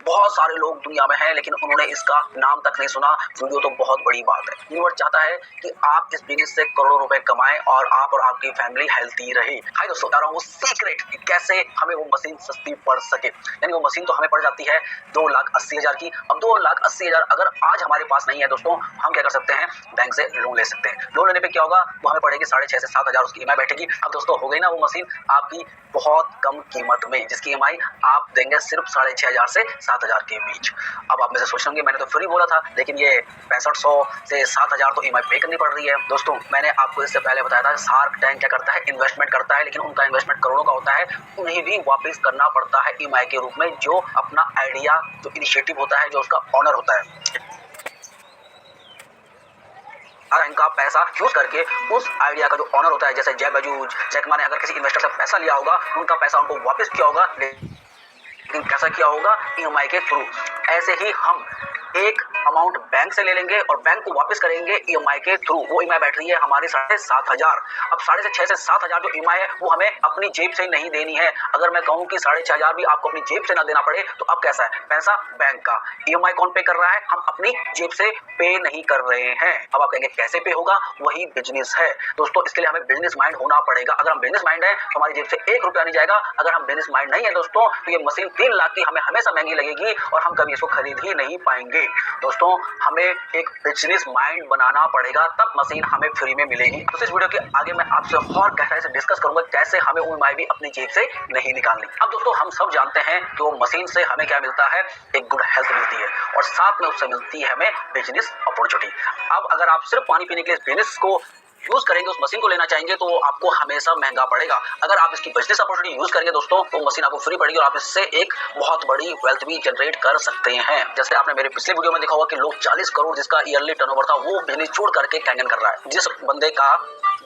बहुत सारे लोग दुनिया में हैं लेकिन उन्होंने इसका नाम तक नहीं सुना। वीडियो तो बहुत बड़ी बात है। यूनिवर्स चाहता है कि आप इस बिजनेस से करोड़ों रुपए कमाएं और आप और आपकी फैमिली हेल्थी रहे। हाय दोस्तों बता रहा हूँ वो सीक्रेट कि कैसे हमें वो मशीन सस्ती पड़ सके। यानी वो मशीन तो हमें पड़ जाती है 2,80,000 की। अब 2,80,000 अगर आज हमारे पास नहीं है दोस्तों हम क्या कर सकते हैं? बैंक से लोन ले सकते हैं। लोन लेने पे क्या होगा? वो हमें पड़ेगी 6,500 से 7,000 उसकी EMI बैठेगी। अब दोस्तों हो गई ना वो मशीन आपकी बहुत कम कीमत में, जिसकी EMI आप देंगे सिर्फ 6,500 से 7,000 के बीच। अब आप में से सोच लेंगे मैंने तो फ्री बोला था लेकिन ये 6500 से 7,000 तो EMI पे करनी पड़ रही है। दोस्तों मैंने आपको इससे पहले बताया था शार्क टैंक क्या करता है? इन्वेस्टमेंट करता है लेकिन उनका इन्वेस्टमेंट करोड़ों का होता है, उन्हें भी वापस करना पड़ता है EMI के रूप में। जो अपना आइडिया जो इनिशिएटिव होता है जो उसका ऑनर होता है इनका पैसा यूज करके उस आइडिया का जो ऑनर होता है जैसे जैक मा ने अगर किसी इन्वेस्टर से पैसा लिया होगा उनका पैसा उनको वापस किया होगा लेकिन कैसा किया होगा? EMI के थ्रू। ऐसे ही हम एक अमाउंट बैंक से ले लेंगे और बैंक को वापस करेंगे EMI के थ्रू। वो EMI बैठ रही है हमारी 7,500। अब 6,500 से 7,000 जो EMI है वो हमें अपनी जेब से नहीं देनी है। अगर मैं कहूँ कि 6,500 भी आपको अपनी जेब से ना देना पड़े तो अब कैसा है? पैसा बैंक का, EMI कौन पे कर रहा है? हम अपनी जेब से पे नहीं कर रहे हैं। अब आप कहेंगे कैसे पे होगा? वही बिजनेस है दोस्तों। इसके लिए हमें बिजनेस माइंड होना पड़ेगा। अगर हम बिजनेस माइंड है तो हमारी जेब से 1 रुपया नहीं जाएगा। अगर हम बिजनेस माइंड नहीं है दोस्तों तो ये मशीन 3 लाख की हमें हमेशा महंगी लगेगी और हम कभी इसको खरीद ही नहीं पाएंगे। दोस्तों हमें एक बिजनेस माइंड बनाना पड़ेगा तब मशीन हमें फ्री में मिलेगी। तो इस वीडियो के आगे मैं आपसे और गहराई से डिस्कस करूंगा कैसे हमें वो EMI भी अपनी जेब से नहीं निकालनी। अब दोस्तों हम सब जानते हैं कि वो मशीन से हमें क्या मिलता है? एक गुड हेल्थ मिलती है और साथ में उससे मिलती है हमें बिजनेस अपॉर्चुनिटी। अब अगर आप सिर्फ पानी पीने के लिए बिजनेस को यूज करेंगे, उस मशीन को लेना चाहेंगे तो वो आपको हमेशा महंगा पड़ेगा। अगर आप इसकी बिजनेस अपॉर्चुनिटी यूज करेंगे दोस्तों तो मशीन आपको फ्री पड़ेगी और आप इससे एक बहुत बड़ी वेल्थ भी जनरेट कर सकते हैं। जैसे आपने मेरे पिछले वीडियो में देखा होगा कि लोग 40 करोड़ जिसका ईयरली टर्नओवर था वो बिजनेस छोड़ करके कैंगन कर रहा है। जिस बंदे का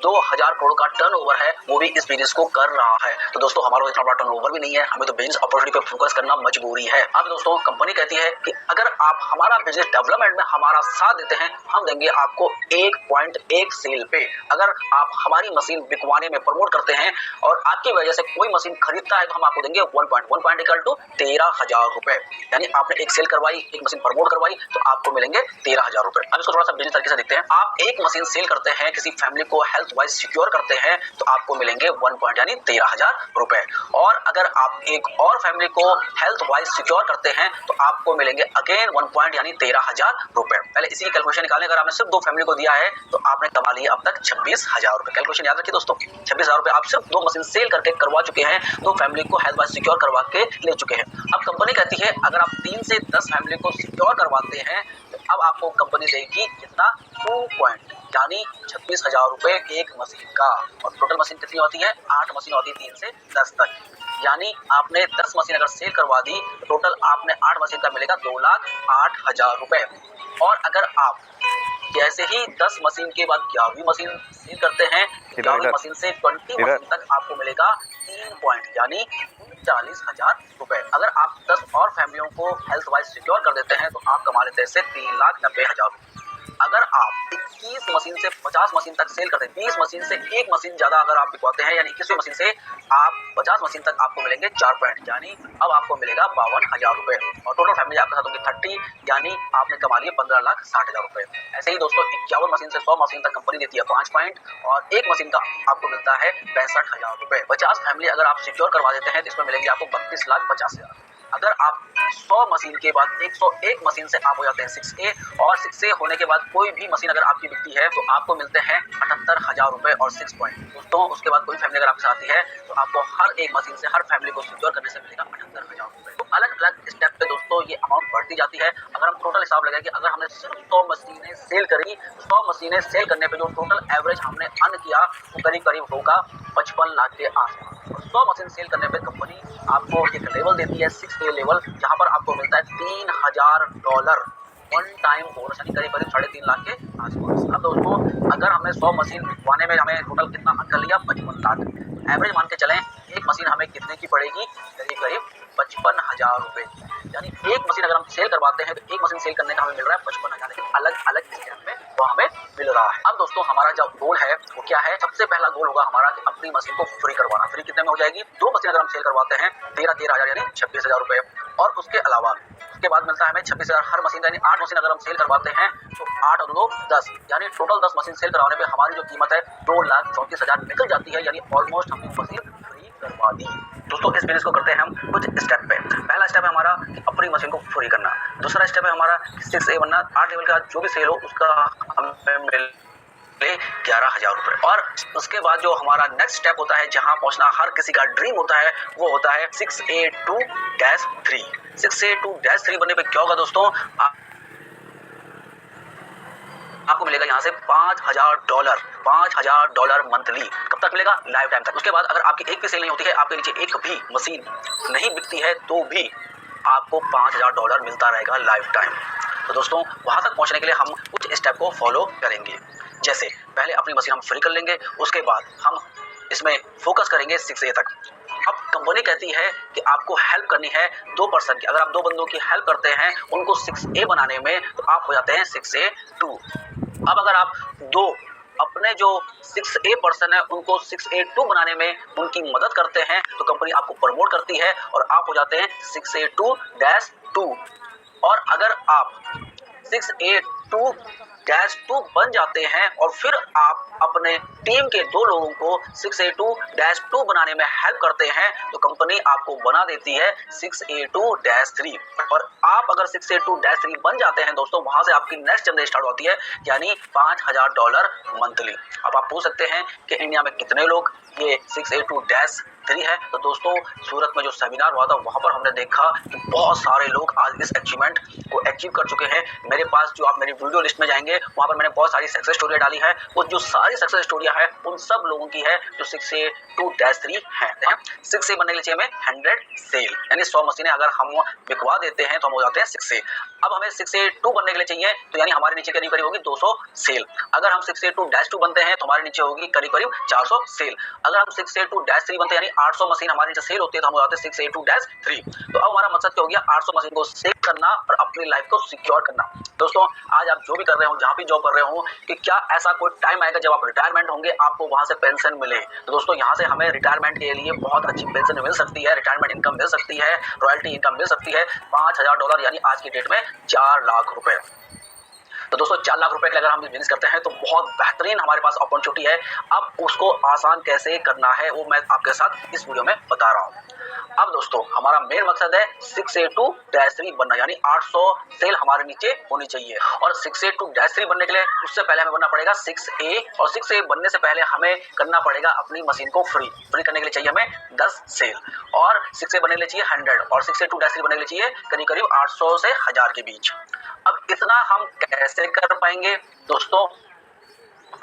2,000 करोड़ का टर्नओवर है वो भी इस बिजनेस को कर रहा है। तो दोस्तों हमारा इतना बड़ा टर्नओवर भी नहीं है, हमें तो बिजनेस अपॉर्चुनिटी पे फोकस करना मजबूरी है। अब दोस्तों कंपनी कहती है कि अगर आप हमारा बिजनेस डेवलपमेंट में हमारा साथ देते हैं हम देंगे आपको 1.1 सेल पे। अगर आप हमारी मशीन बिकवाने में प्रमोट करते हैं और आपकी वजह से कोई मशीन खरीदता है तो हम आपको देंगे 1.1 इक्वल टू 13,000 रुपए। यानी आपने एक सेल करवाई, एक मशीन प्रमोट करवाई तो आपको मिलेंगे 13,000 रुपए। अब इसको थोड़ा सा बिजनेस तरीके से देखते हैं। आप एक मशीन सेल करते हैं, किसी फैमिली को हेल्थ वाइज सिक्योर करते हैं तो आपको मिलेंगे 1 यानी 13,000 रुपए। और अगर आप एक और फैमिली को हेल्थ वाइज सिक्योर करते हैं तो आपको मिलेंगे अगेन 1 यानी 13,000 रुपए। पहले इसी कैलकुलेशन निकालें। अगर आपने सिर्फ 2 फैमिली को दिया है तो आपने कमा लिया अब तक 26,000 रुपए। कैलकुलेशन याद रखिए दोस्तों, 26,000 रुपए आप सिर्फ 2 मशीन सेल करके करवा चुके हैं, 2 फैमिली को हेल्थ वाइज सिक्योर करवा के ले चुके हैं। अब कंपनी कहती है अगर आप 3 से 10 फैमिली को सिक्योर करवाते हैं तो अब आपको कंपनी देगी कितना? 2 यानी 26,000 रुपए एक मशीन का। और टोटल मशीन कितनी होती है? 8 मशीन होती है 3 से 10 तक। यानी आपने 10 मशीन अगर सेल करवा दी तो टोटल आपने 8 मशीन का मिलेगा 2,08,000 रुपए। और अगर आप जैसे ही 10 मशीन के बाद 11वीं मशीन सेल करते हैं 11वीं मशीन से 20 मशीन तक आपको मिलेगा 3 यानी 39,000 रुपए। अगर आप 10 और फैमिलियों को हेल्थ वाइज सिक्योर कर देते हैं तो आप कमा लेते हैं 3,90,000 रुपए। अगर आप 21 मशीन से 50 मशीन तक सेल करते हैं, 20 मशीन से एक मशीन ज़्यादा अगर आप बिकवाते हैं, यानी 21वीं मशीन से आप 50 मशीन तक आपको मिलेंगे 4 पॉइंट, यानी अब आपको मिलेगा 52,000 रुपये। और टोटल फैमिली आपके साथ होगी 30, यानी आपने कमा लिए 15,60,000 रुपये। ऐसे ही दोस्तों 51 मशीन से 100 मशीन तक कंपनी देती है 5 पॉइंट और एक मशीन का आपको मिलता है 65,000 रुपये। 50 फैमिली अगर आप सिक्योर करवा देते हैं तो इसमें मिलेंगे आपको 32,50,000। अगर आप 100 मशीन के बाद 101 मशीन से आप हो जाते हैं 6A और 6A होने के बाद कोई भी मशीन अगर आपकी बिकती है तो आपको मिलते हैं 78,000 रुपये और 6 पॉइंट। दोस्तों उसके बाद कोई फैमिली अगर आपके साथ आती है तो आपको हर एक मशीन से हर फैमिली को सिक्योर करने से मिलेगा 78,000 रुपये। तो अलग अलग स्टेप पे दोस्तों ये अमाउंट बढ़ती जाती है। अगर हम टोटल हिसाब लगाएं कि अगर हमने सिर्फ 100 मशीनें सेल करी, 100 मशीनें सेल करने पे जो टोटल एवरेज हमने अर्न किया वो करीब करीब होगा 55 लाख के आसपास। 100 मशीन सेल करने पे कंपनी आपको एक लेवल देती है 6A लेवल, जहां पर आपको मिलता है $3,000 वन टाइम बोनस, यानी करीब करीब 3.5 लाख के आसपास। अब दोस्तों अगर हमने 100 मशीन बिकवाने में हमें टोटल कितना अर्न कर लिया 55 लाख, एवरेज मान के चलें एक मशीन हमें कितने की पड़ेगी, करीब करीब 55,000 रुपये। यानी एक मशीन अगर हम सेल करवाते हैं तो एक मशीन सेल करने का हमें मिल रहा है 55,000, लेकिन अलग अलग स्टेप में वो हमें मिल रहा है। अब दोस्तों हमारा जो गोल है वो क्या है, सबसे पहला गोल होगा हमारा कि अपनी मशीन को फ्री करवाना। फ्री कितने में हो जाएगी, 2 मशीन अगर हम सेल करवाते हैं 13,000 यानी 26,000 रुपये, और उसके अलावा उसके बाद मिलता है हमें 26,000 हर मशीन, यानी 8 मशीन अगर हम सेल करवाते हैं तो 8 और 2 10, यानी टोटल 10 मशीन सेल करवाने पे हमारी जो कीमत है 2,34,000 निकल जाती है, यानी ऑलमोस्ट हमने मशीन फ्री करवा दी। दोस्तों इस बिजनेस को करते हैं हम कुछ स्टेप पे। पहला स्टेप है हमारा कि अपनी मशीन को फ्री करना। दूसरा स्टेप है हमारा 6A बनना, 8 लेवल का जो भी सेल हो उसका हमें मिल 11,000 रुपये। और उसके बाद जो हमारा नेक्स्ट स्टेप होता है, जहां पहुंचना हर किसी का ड्रीम होता है, वो होता है 6A2-3। 6A2-3 बनने पे क्या होगा दोस्तों, आपको मिलेगा यहाँ से $5,000 मंथली। कब तक मिलेगा, लाइफ टाइम तक। उसके बाद अगर आपकी एक भी सेल नहीं होती है, आपके नीचे एक भी मशीन नहीं बिकती है, तो भी आपको $5,000 मिलता रहेगा लाइफ टाइम। तो दोस्तों वहां तक पहुंचने के लिए हम कुछ स्टेप को फॉलो करेंगे। जैसे पहले अपनी मशीन हम फ्री कर लेंगे, उसके बाद हम इसमें फोकस करेंगे 6A तक। अब कंपनी कहती है कि आपको हेल्प करनी है 2 पर्सन की। अगर आप 2 बंदों की हेल्प करते हैं उनको 6A बनाने में, तो आप हो जाते हैं 6A2। अब अगर आप 2 अपने जो 6A पर्सन है उनको 6A2 बनाने में उनकी मदद करते हैं, तो कंपनी आपको प्रमोट करती है और आप हो जाते हैं 6A2-2। और अगर आप 6A2-2 बन जाते हैं और फिर आप अपने टीम के 2 लोगों को 6A2-2 बनाने में हेल्प करते हैं, तो कंपनी आपको बना देती है 6A2-3। और आप अगर 6A2-3 बन जाते हैं दोस्तों, वहां से आपकी नेक्स्ट जनरेशन स्टार्ट होती है, यानी $5,000 मंथली। अब आप पूछ सकते हैं कि इंडिया में कितने लोग ये 6A2-3 है। तो दोस्तों सूरत में जो सेमिनार हुआ था वहां पर हमने देखा कि बहुत सारे लोग आज इस अचीवमेंट को अचीव कर चुके हैं। मेरे पास जो आप मेरी वीडियो लिस्ट में जाएंगे वहां पर मैंने बहुत सारी सक्सेस स्टोरियां डाली है, वो जो सारी सक्सेस स्टोरियां हैं उन सब लोगों की है जो 6A2-3 है। 6A बनने के लिए चाहिए हमें 100 सेल, यानी 100 मशीनें अगर हम बिकवा देते हैं तो हम हो जाते हैं 6A। अब हमें 6A2 बनने के लिए चाहिए, तो यानी हमारे नीचे करीब करीब होगी 200 सेल। अगर हम 6A2-2 बनते हैं तो हमारे नीचे होगी करीब करीब 400 सेल। अगर हम 6A2-3 बनते हैं, यानी 800 मशीन हमारे नीचे सेल होती है, तो हम हो जाते हैं 6A2-3। तो अब हमारा मकसद क्या हो गया, 800 मशीन को सेल करना और अपनी लाइफ को सिक्योर करना। दोस्तों आज आप जो भी कर रहे हो, जहाँ भी जॉब कर रहे हो, कि क्या ऐसा कोई टाइम आएगा जब आप रिटायरमेंट होंगे आपको वहां से पेंशन मिले। तो दोस्तों यहाँ से हमें रिटायरमेंट के लिए बहुत अच्छी पेंशन मिल सकती है, रिटायरमेंट इनकम मिल सकती है, रॉयल्टी इनकम मिल सकती है। $5,000 यानी आज की डेट में 4 लाख रुपए। तो दोस्तों 4 लाख रुपए के अगर हम बिजनेस करते हैं तो बहुत बेहतरीन हमारे पास अपॉर्चुनिटी है। अब उसको आसान कैसे करना है वो मैं आपके साथ इस वीडियो में बता रहा हूँ। अब दोस्तों हमारा मेन मकसद है 6A2-3 बनना, यानी 800 सेल हमारे नीचे होनी चाहिए। और 6A2-3 बनने के लिए उससे पहले हमें बनना पड़ेगा 6A, और 6A बनने से पहले हमें करना पड़ेगा अपनी मशीन को फ्री करने के लिए चाहिए हमें 10 सेल, और 6A बनने के लिए चाहिए 100, और 6A2-3 बनने के लिए चाहिए करीब करीब 800 से 1000 के बीच। अब इतना हम कैसे कर पाएंगे दोस्तों,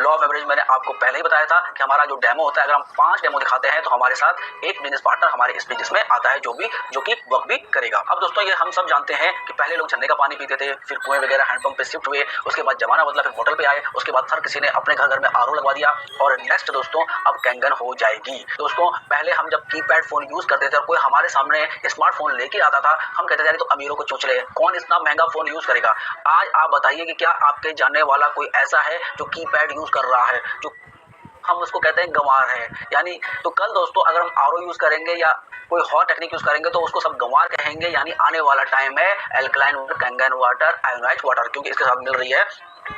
लॉ ऑफ एवरेज मैंने आपको पहले ही बताया था कि हमारा जो डेमो होता है, अगर हम 5 डेमो दिखाते हैं तो हमारे साथ एक बिजनेस पार्टनर हमारे इस बिजनेस में आता है जो कि वर्क भी करेगा। अब दोस्तों ये हम सब जानते हैं कि पहले लोग झरने का पानी पीते थे, फिर कुएं वगैरह हैंडपंप पे शिफ्ट हुए, उसके बाद जमाना बदला, फिर बोतल पे आए, उसके बाद हर किसी ने अपने घर में आरओ लगवा दिया और नेक्स्ट दोस्तों अब कैंगन हो जाएगी। दोस्तों पहले हम जब कीपैड फोन यूज करते थे और कोई हमारे सामने स्मार्टफोन लेके आता था, हम कहते थे तो अमीरों को चोंच ले, कौन इतना महंगा फोन यूज करेगा। आज आप बताइए कि क्या आपके जानने वाला कोई ऐसा है जो कीपैड यूज कर रहा है, जो हम उसको कहते हैं गंवार है। यानी तो कल दोस्तों अगर हम आरओ यूज करेंगे या कोई और टेक्निक यूज करेंगे तो उसको सब गंवार कहेंगे। यानी आने वाला टाइम है alkaline water, Kangen water, ionize water, क्योंकि इसके साथ मिल रही है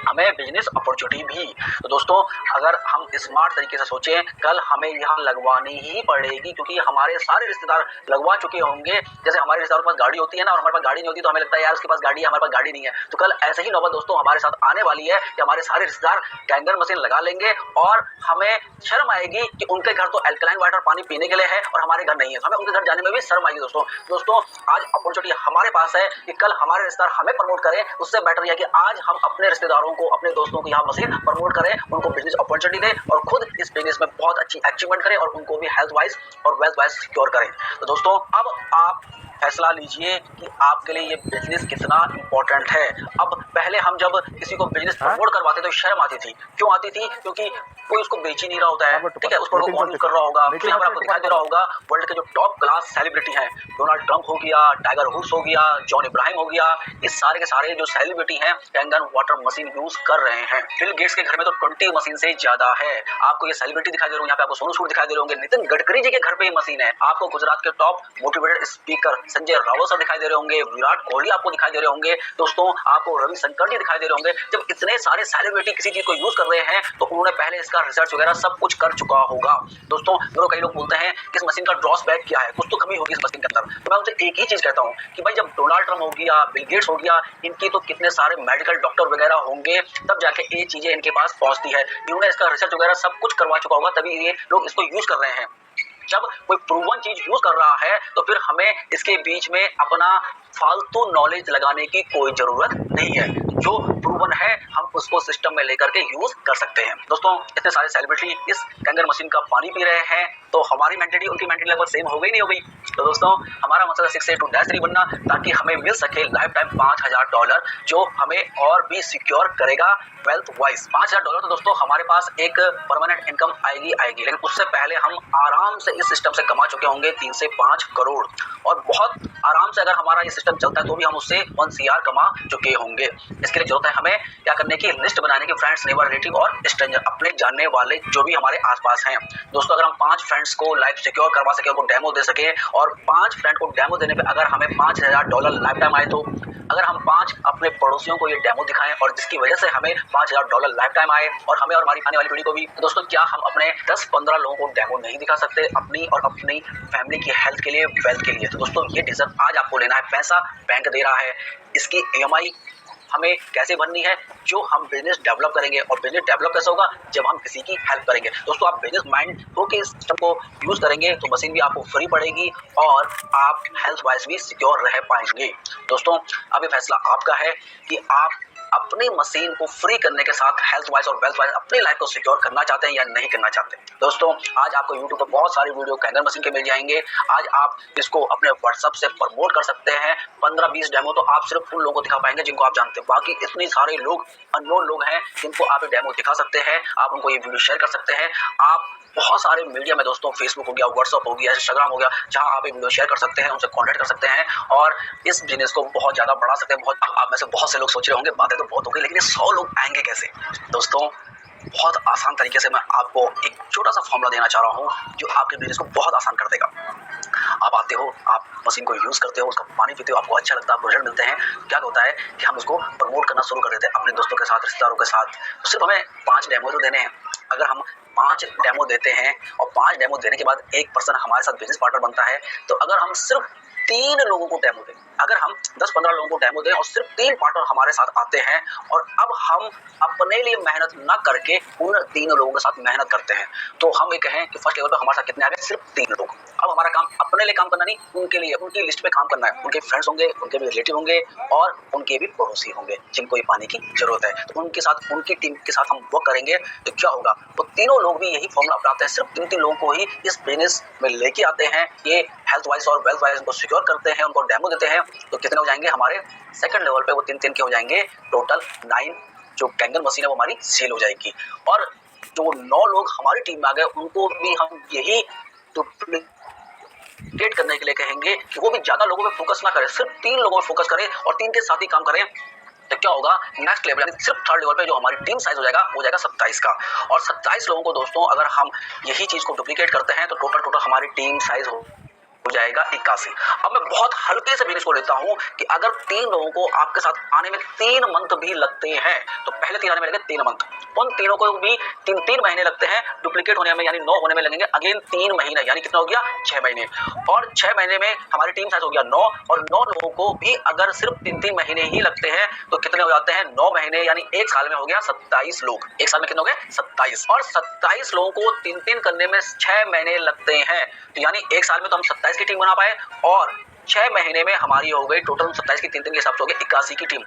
हमें बिजनेस अपॉर्चुनिटी भी। तो दोस्तों अगर हम स्मार्ट तरीके से सोचें, कल हमें यहाँ लगवानी ही पड़ेगी, क्योंकि हमारे सारे रिश्तेदार लगवा चुके होंगे। जैसे हमारे रिश्तेदारों के पास गाड़ी होती है ना, और हमारे पास गाड़ी नहीं होती तो हमें लगता है यार उसके पास गाड़ी है, हमारे पास गाड़ी नहीं है। तो कल ऐसे ही नौबत दोस्तों हमारे साथ आने वाली है कि हमारे सारे रिश्तेदार कैंगन मशीन लगा लेंगे और हमें शर्म आएगी कि उनके घर तो एल्कलाइन वाटर पानी पीने के लिए है और हमारे घर नहीं है, तो हमें उनके घर जाने में भी शर्म आएगी। दोस्तों आज अपॉर्चुनिटी हमारे पास है कि कल हमारे रिश्तेदार हमें प्रमोट करें। उससे बेटर है कि आज हम अपने रिश्तेदारों को, अपने दोस्तों को यहाँ मशीन प्रमोट करें, उनको बिजनेस अपॉर्चुनिटी दें और खुद इस बिजनेस में बहुत अच्छी अचीवमेंट करें और उनको भी हेल्थ वाइज और वेल्थ वाइज सिक्योर करें। तो दोस्तों अब आप फैसला लीजिए कि आपके लिए ये बिजनेस कितना इंपॉर्टेंट है। अब पहले हम जब किसी को बिजनेस प्रमोट करवाते तो शर्म आती थी। क्यों आती थी? क्योंकि कोई उसको बेच ही नहीं रहा होता है, ठीक है, उस पर वो कौन यूज कर रहा होगा। फिर यहाँ पर आपको दिखाई दे रहा होगा वर्ल्ड के जो टॉप क्लास सेलिब्रिटी हैं, डोनाल्ड ट्रंप हो गया, टाइगर वुड्स हो गया, जॉन इब्राहिम हो गया, इस सारे के सारे जो सेलिब्रिटी हैं कैंगन वाटर मशीन यूज कर रहे हैं। बिल गेट्स के घर में तो 20 मशीन से ज्यादा है। आपको ये सेलिब्रिटी दिखाई दे रहे होंगे, यहाँ पे आपको सोनू सूद दिखाई दे रहे होंगे, नितिन गडकरी जी के घर पे ये मशीन है। आपको गुजरात के top motivated speaker Sanjay Rawat sir दिखाई दे रहे होंगे, विराट कोहली आपको दिखाई दे रहे होंगे, दोस्तों आपको रवि शंकर जी दिखाई दे रहे होंगे। जब इतने सारे सेलिब्रिटी किसी चीज को यूज कर रहे हैं तो उन्होंने पहले इसका रिसर्च वगैरह सब कुछ कर चुका होगा। दोस्तों मेरे कई लोग बोलते हैं कि इस मशीन का ड्रॉबैक क्या है, कुछ तो कमी होगी इस मशीन के अंदर। तो मैं उनसे एक ही चीज कहता हूँ कि भाई जब डोनाल्ड ट्रंप हो गया, बिल गेट्स हो गया, इनकी तो कितने सारे मेडिकल डॉक्टर वगैरह होंगे, तब जाके ये चीजें इनके पास पहुंचती है। इन्होंने इसका रिसर्च वगैरह सब कुछ करवा चुका होगा, तभी ये लोग इसको यूज कर रहे हैं। जब कोई प्रूवन चीज यूज कर रहा है तो फिर हमें इसके बीच में अपना फालतू नॉलेज लगाने की कोई जरूरत नहीं है। जो प्रूवन है हम उसको सिस्टम में लेकर के यूज कर सकते हैं। दोस्तों इतने सारे सेलिब्रिटी इस कैंगन मशीन का पानी पी रहे हैं तो हमारी मेंटेलिटी उनकी मेंटेलिटी लगभग सेम हो गई नहीं हो गई। तो दोस्तों हमारा मकसद 682-3 बनना, ताकि हमें मिल सके लाइफ टाइम $5000 जो हमें और भी सिक्योर करेगा वेल्थ वाइज। $5000 तो दोस्तों हमारे पास एक परमानेंट इनकम आएगी, लेकिन उससे पहले हम आराम से इस सिस्टम से कमा चुके होंगे 3 से 5 करोड़, और बहुत आराम से अगर हमारा ये सिस्टम चलता है तो भी हम उससे 1 CR कमा चुके होंगे। इसके लिए जरूरत है हमें क्या करने की, लिस्ट बनाने की, फ्रेंड्स, नेबर, रिलेटिव और स्ट्रेंजर, अपने जानने वाले जो भी हमारे आसपास हैं। दोस्तों अगर हम 5 फ्रेंड्स को लाइफ सिक्योर करवा सके, उनको डेमो दे सके, और 5 फ्रेंड को डेमो देने पे अगर हमें $5000 लाइफ टाइम आए, तो अगर हम 5 अपने पड़ोसियों को ये डेमो दिखाएं और जिसकी वजह से हमें $5000 लाइफ टाइम आए और हमें और हमारी आने वाली पीढ़ी को भी, दोस्तों क्या हम अपने 10-15 लोगों को डेमो नहीं दिखा सकते अपनी और अपनी फैमिली की हेल्थ के लिए, वेल्थ के लिए? तो दोस्तों ये डिसीजन आज आपको लेना है। पैसा बैंक दे रहा है, इसकी EMI हमें कैसे भरनी है, जो हम बिजनेस डेवलप करेंगे। और बिजनेस डेवलप कैसे होगा, जब हम किसी की हेल्प करेंगे। दोस्तों आप बिजनेस माइंड होकर इस सिस्टम को यूज करेंगे तो मशीन भी आपको फ्री पड़ेगी और आप हेल्थ वाइज भी सिक्योर रह पाएंगे। दोस्तों अब ये फैसला आपका है कि आप अपनी मशीन को फ्री करने के साथ हेल्थ वाइज और वेल्थ वाइज अपनी लाइफ को सिक्योर करना चाहते हैं या नहीं करना चाहते। दोस्तों आज आपको YouTube पर बहुत सारी वीडियो कैंगन मशीन के मिल जाएंगे। आज आप इसको अपने WhatsApp से प्रमोट कर सकते हैं। 15-20 डेमो तो आप सिर्फ उन लोगों को दिखा पाएंगे जिनको आप जानते हैं। बाकी इतने सारे लोग, अननोन लोग हैं जिनको आप डेमो दिखा सकते हैं। आप उनको ये वीडियो शेयर कर सकते हैं। आप बहुत सारे मीडिया में दोस्तों, फेसबुक हो गया, व्हाट्सअप हो गया, इंस्टाग्राम हो गया, जहां आप ये वीडियो शेयर कर सकते हैं, उनसे कॉन्टेक्ट कर सकते हैं और इस बिजनेस को बहुत ज़्यादा बढ़ा सकते हैं। आप में से बहुत से लोग सोच रहे होंगे बातें तो बहुत हो गई, लेकिन 100 लोग आएंगे कैसे? दोस्तों बहुत आसान तरीके से मैं आपको एक छोटा सा फॉर्मूला देना चाह रहा हूँ जो आपके बिजनेस को बहुत आसान कर देगा। आप आते हो, आप मशीन को यूज़ करते हो, उसका पानी पीते हो, आपको अच्छा लगता है, प्रोजेक्ट मिलते हैं, क्या होता है कि हम उसको प्रमोट करना शुरू कर देते हैं अपने दोस्तों के साथ, रिश्तेदारों के साथ। तो सिर्फ हमें 5 डेमो तो देने हैं। अगर हम 5 डेमो देते हैं और 5 डेमो देने के बाद एक पर्सन हमारे साथ बिजनेस पार्टनर बनता है, तो अगर हम सिर्फ 3 लोगों को डेमो दें। अगर हम 10-15 लोगों को डेमो दें और सिर्फ 3 पार्टनर हमारे साथ आते हैं और अब हम अपने लिए मेहनत ना करके उन 3 लोगों के साथ मेहनत करते हैं, तो हम ये कहें कि फर्स्ट लेवल पे हमारे साथ कितने आ गए? सिर्फ 3 लोग। अब हमारा काम अपने लिए काम करना नहीं, उनके लिए, उनकी लिस्ट पे काम करना है। उनके फ्रेंड्स होंगे, उनके भी रिलेटिव होंगे और उनके भी पड़ोसी होंगे जिनको ये पानी की जरूरत है। तो उनके साथ, उनकी टीम के साथ हम वर्क करेंगे तो क्या होगा? वो तीनों लोग भी यही फॉर्मूला अपनाते हैं, सिर्फ 3 लोगों को ही इस बिजनेस में लेके आते हैं, ये हेल्थ वाइज और वेल्थ वाइज उनको सिक्योर करते हैं, उनको डेमो देते हैं। तो कितने हो जाएंगे हमारे सेकंड लेवल पे? वो 3 के हो जाएंगे, टोटल 9 जो कैंगन मशीन है वो हमारी सेल हो जाएगी। और जो 9 लोग हमारी टीम में आ गए उनको भी हम यही डुप्लीकेट करने के लिए कहेंगे कि वो भी ज्यादा लोगों पे फोकस ना करें, सिर्फ 3 लोगों पे फोकस करें और 3 के साथ ही काम करें। तो क्या होगा? नेक्स्ट लेवल यानी सिर्फ थर्ड लेवल पे जो हमारी टीम साइज हो जाएगा वो जाएगा 27 का। और 27 लोगों को दोस्तों अगर हम यही चीज को डुप्लीकेट करते हैं तो टोटल हमारी टीम साइज हो जाएगा 81। अब मैं बहुत हल्के से भी इसको लेता हूं कि अगर 3 लोगों को आपके साथ आने में 3 मंथ भी लगते हैं, तो पहले 3 आने में लगे 3 मंथ, उन तीनों को भी 3 महीने लगते हैं डुप्लीकेट होने में, यानी 9 होने में लगेंगे अगेन 3 महीने, यानी कितना हो गया? 6 महीने। और 6 महीने में हमारी टीम साइज हो गया 9, और 9 लोगों को भी अगर सिर्फ 3 महीने ही लगते हैं तो कितने हो जाते हैं? 9 महीने, यानी 1 साल में हो गया 27 लोग। 1 साल में कितने हो गए? 27। और 27 लोगों को 3 करने में 6 महीने लगते हैं, तो यानी 1 साल में तो हम 27 की टीम बना पाए और 6 महीने में हमारी हो गई टोटल 27 की 3 के हिसाब से हो गई 81 की टीम।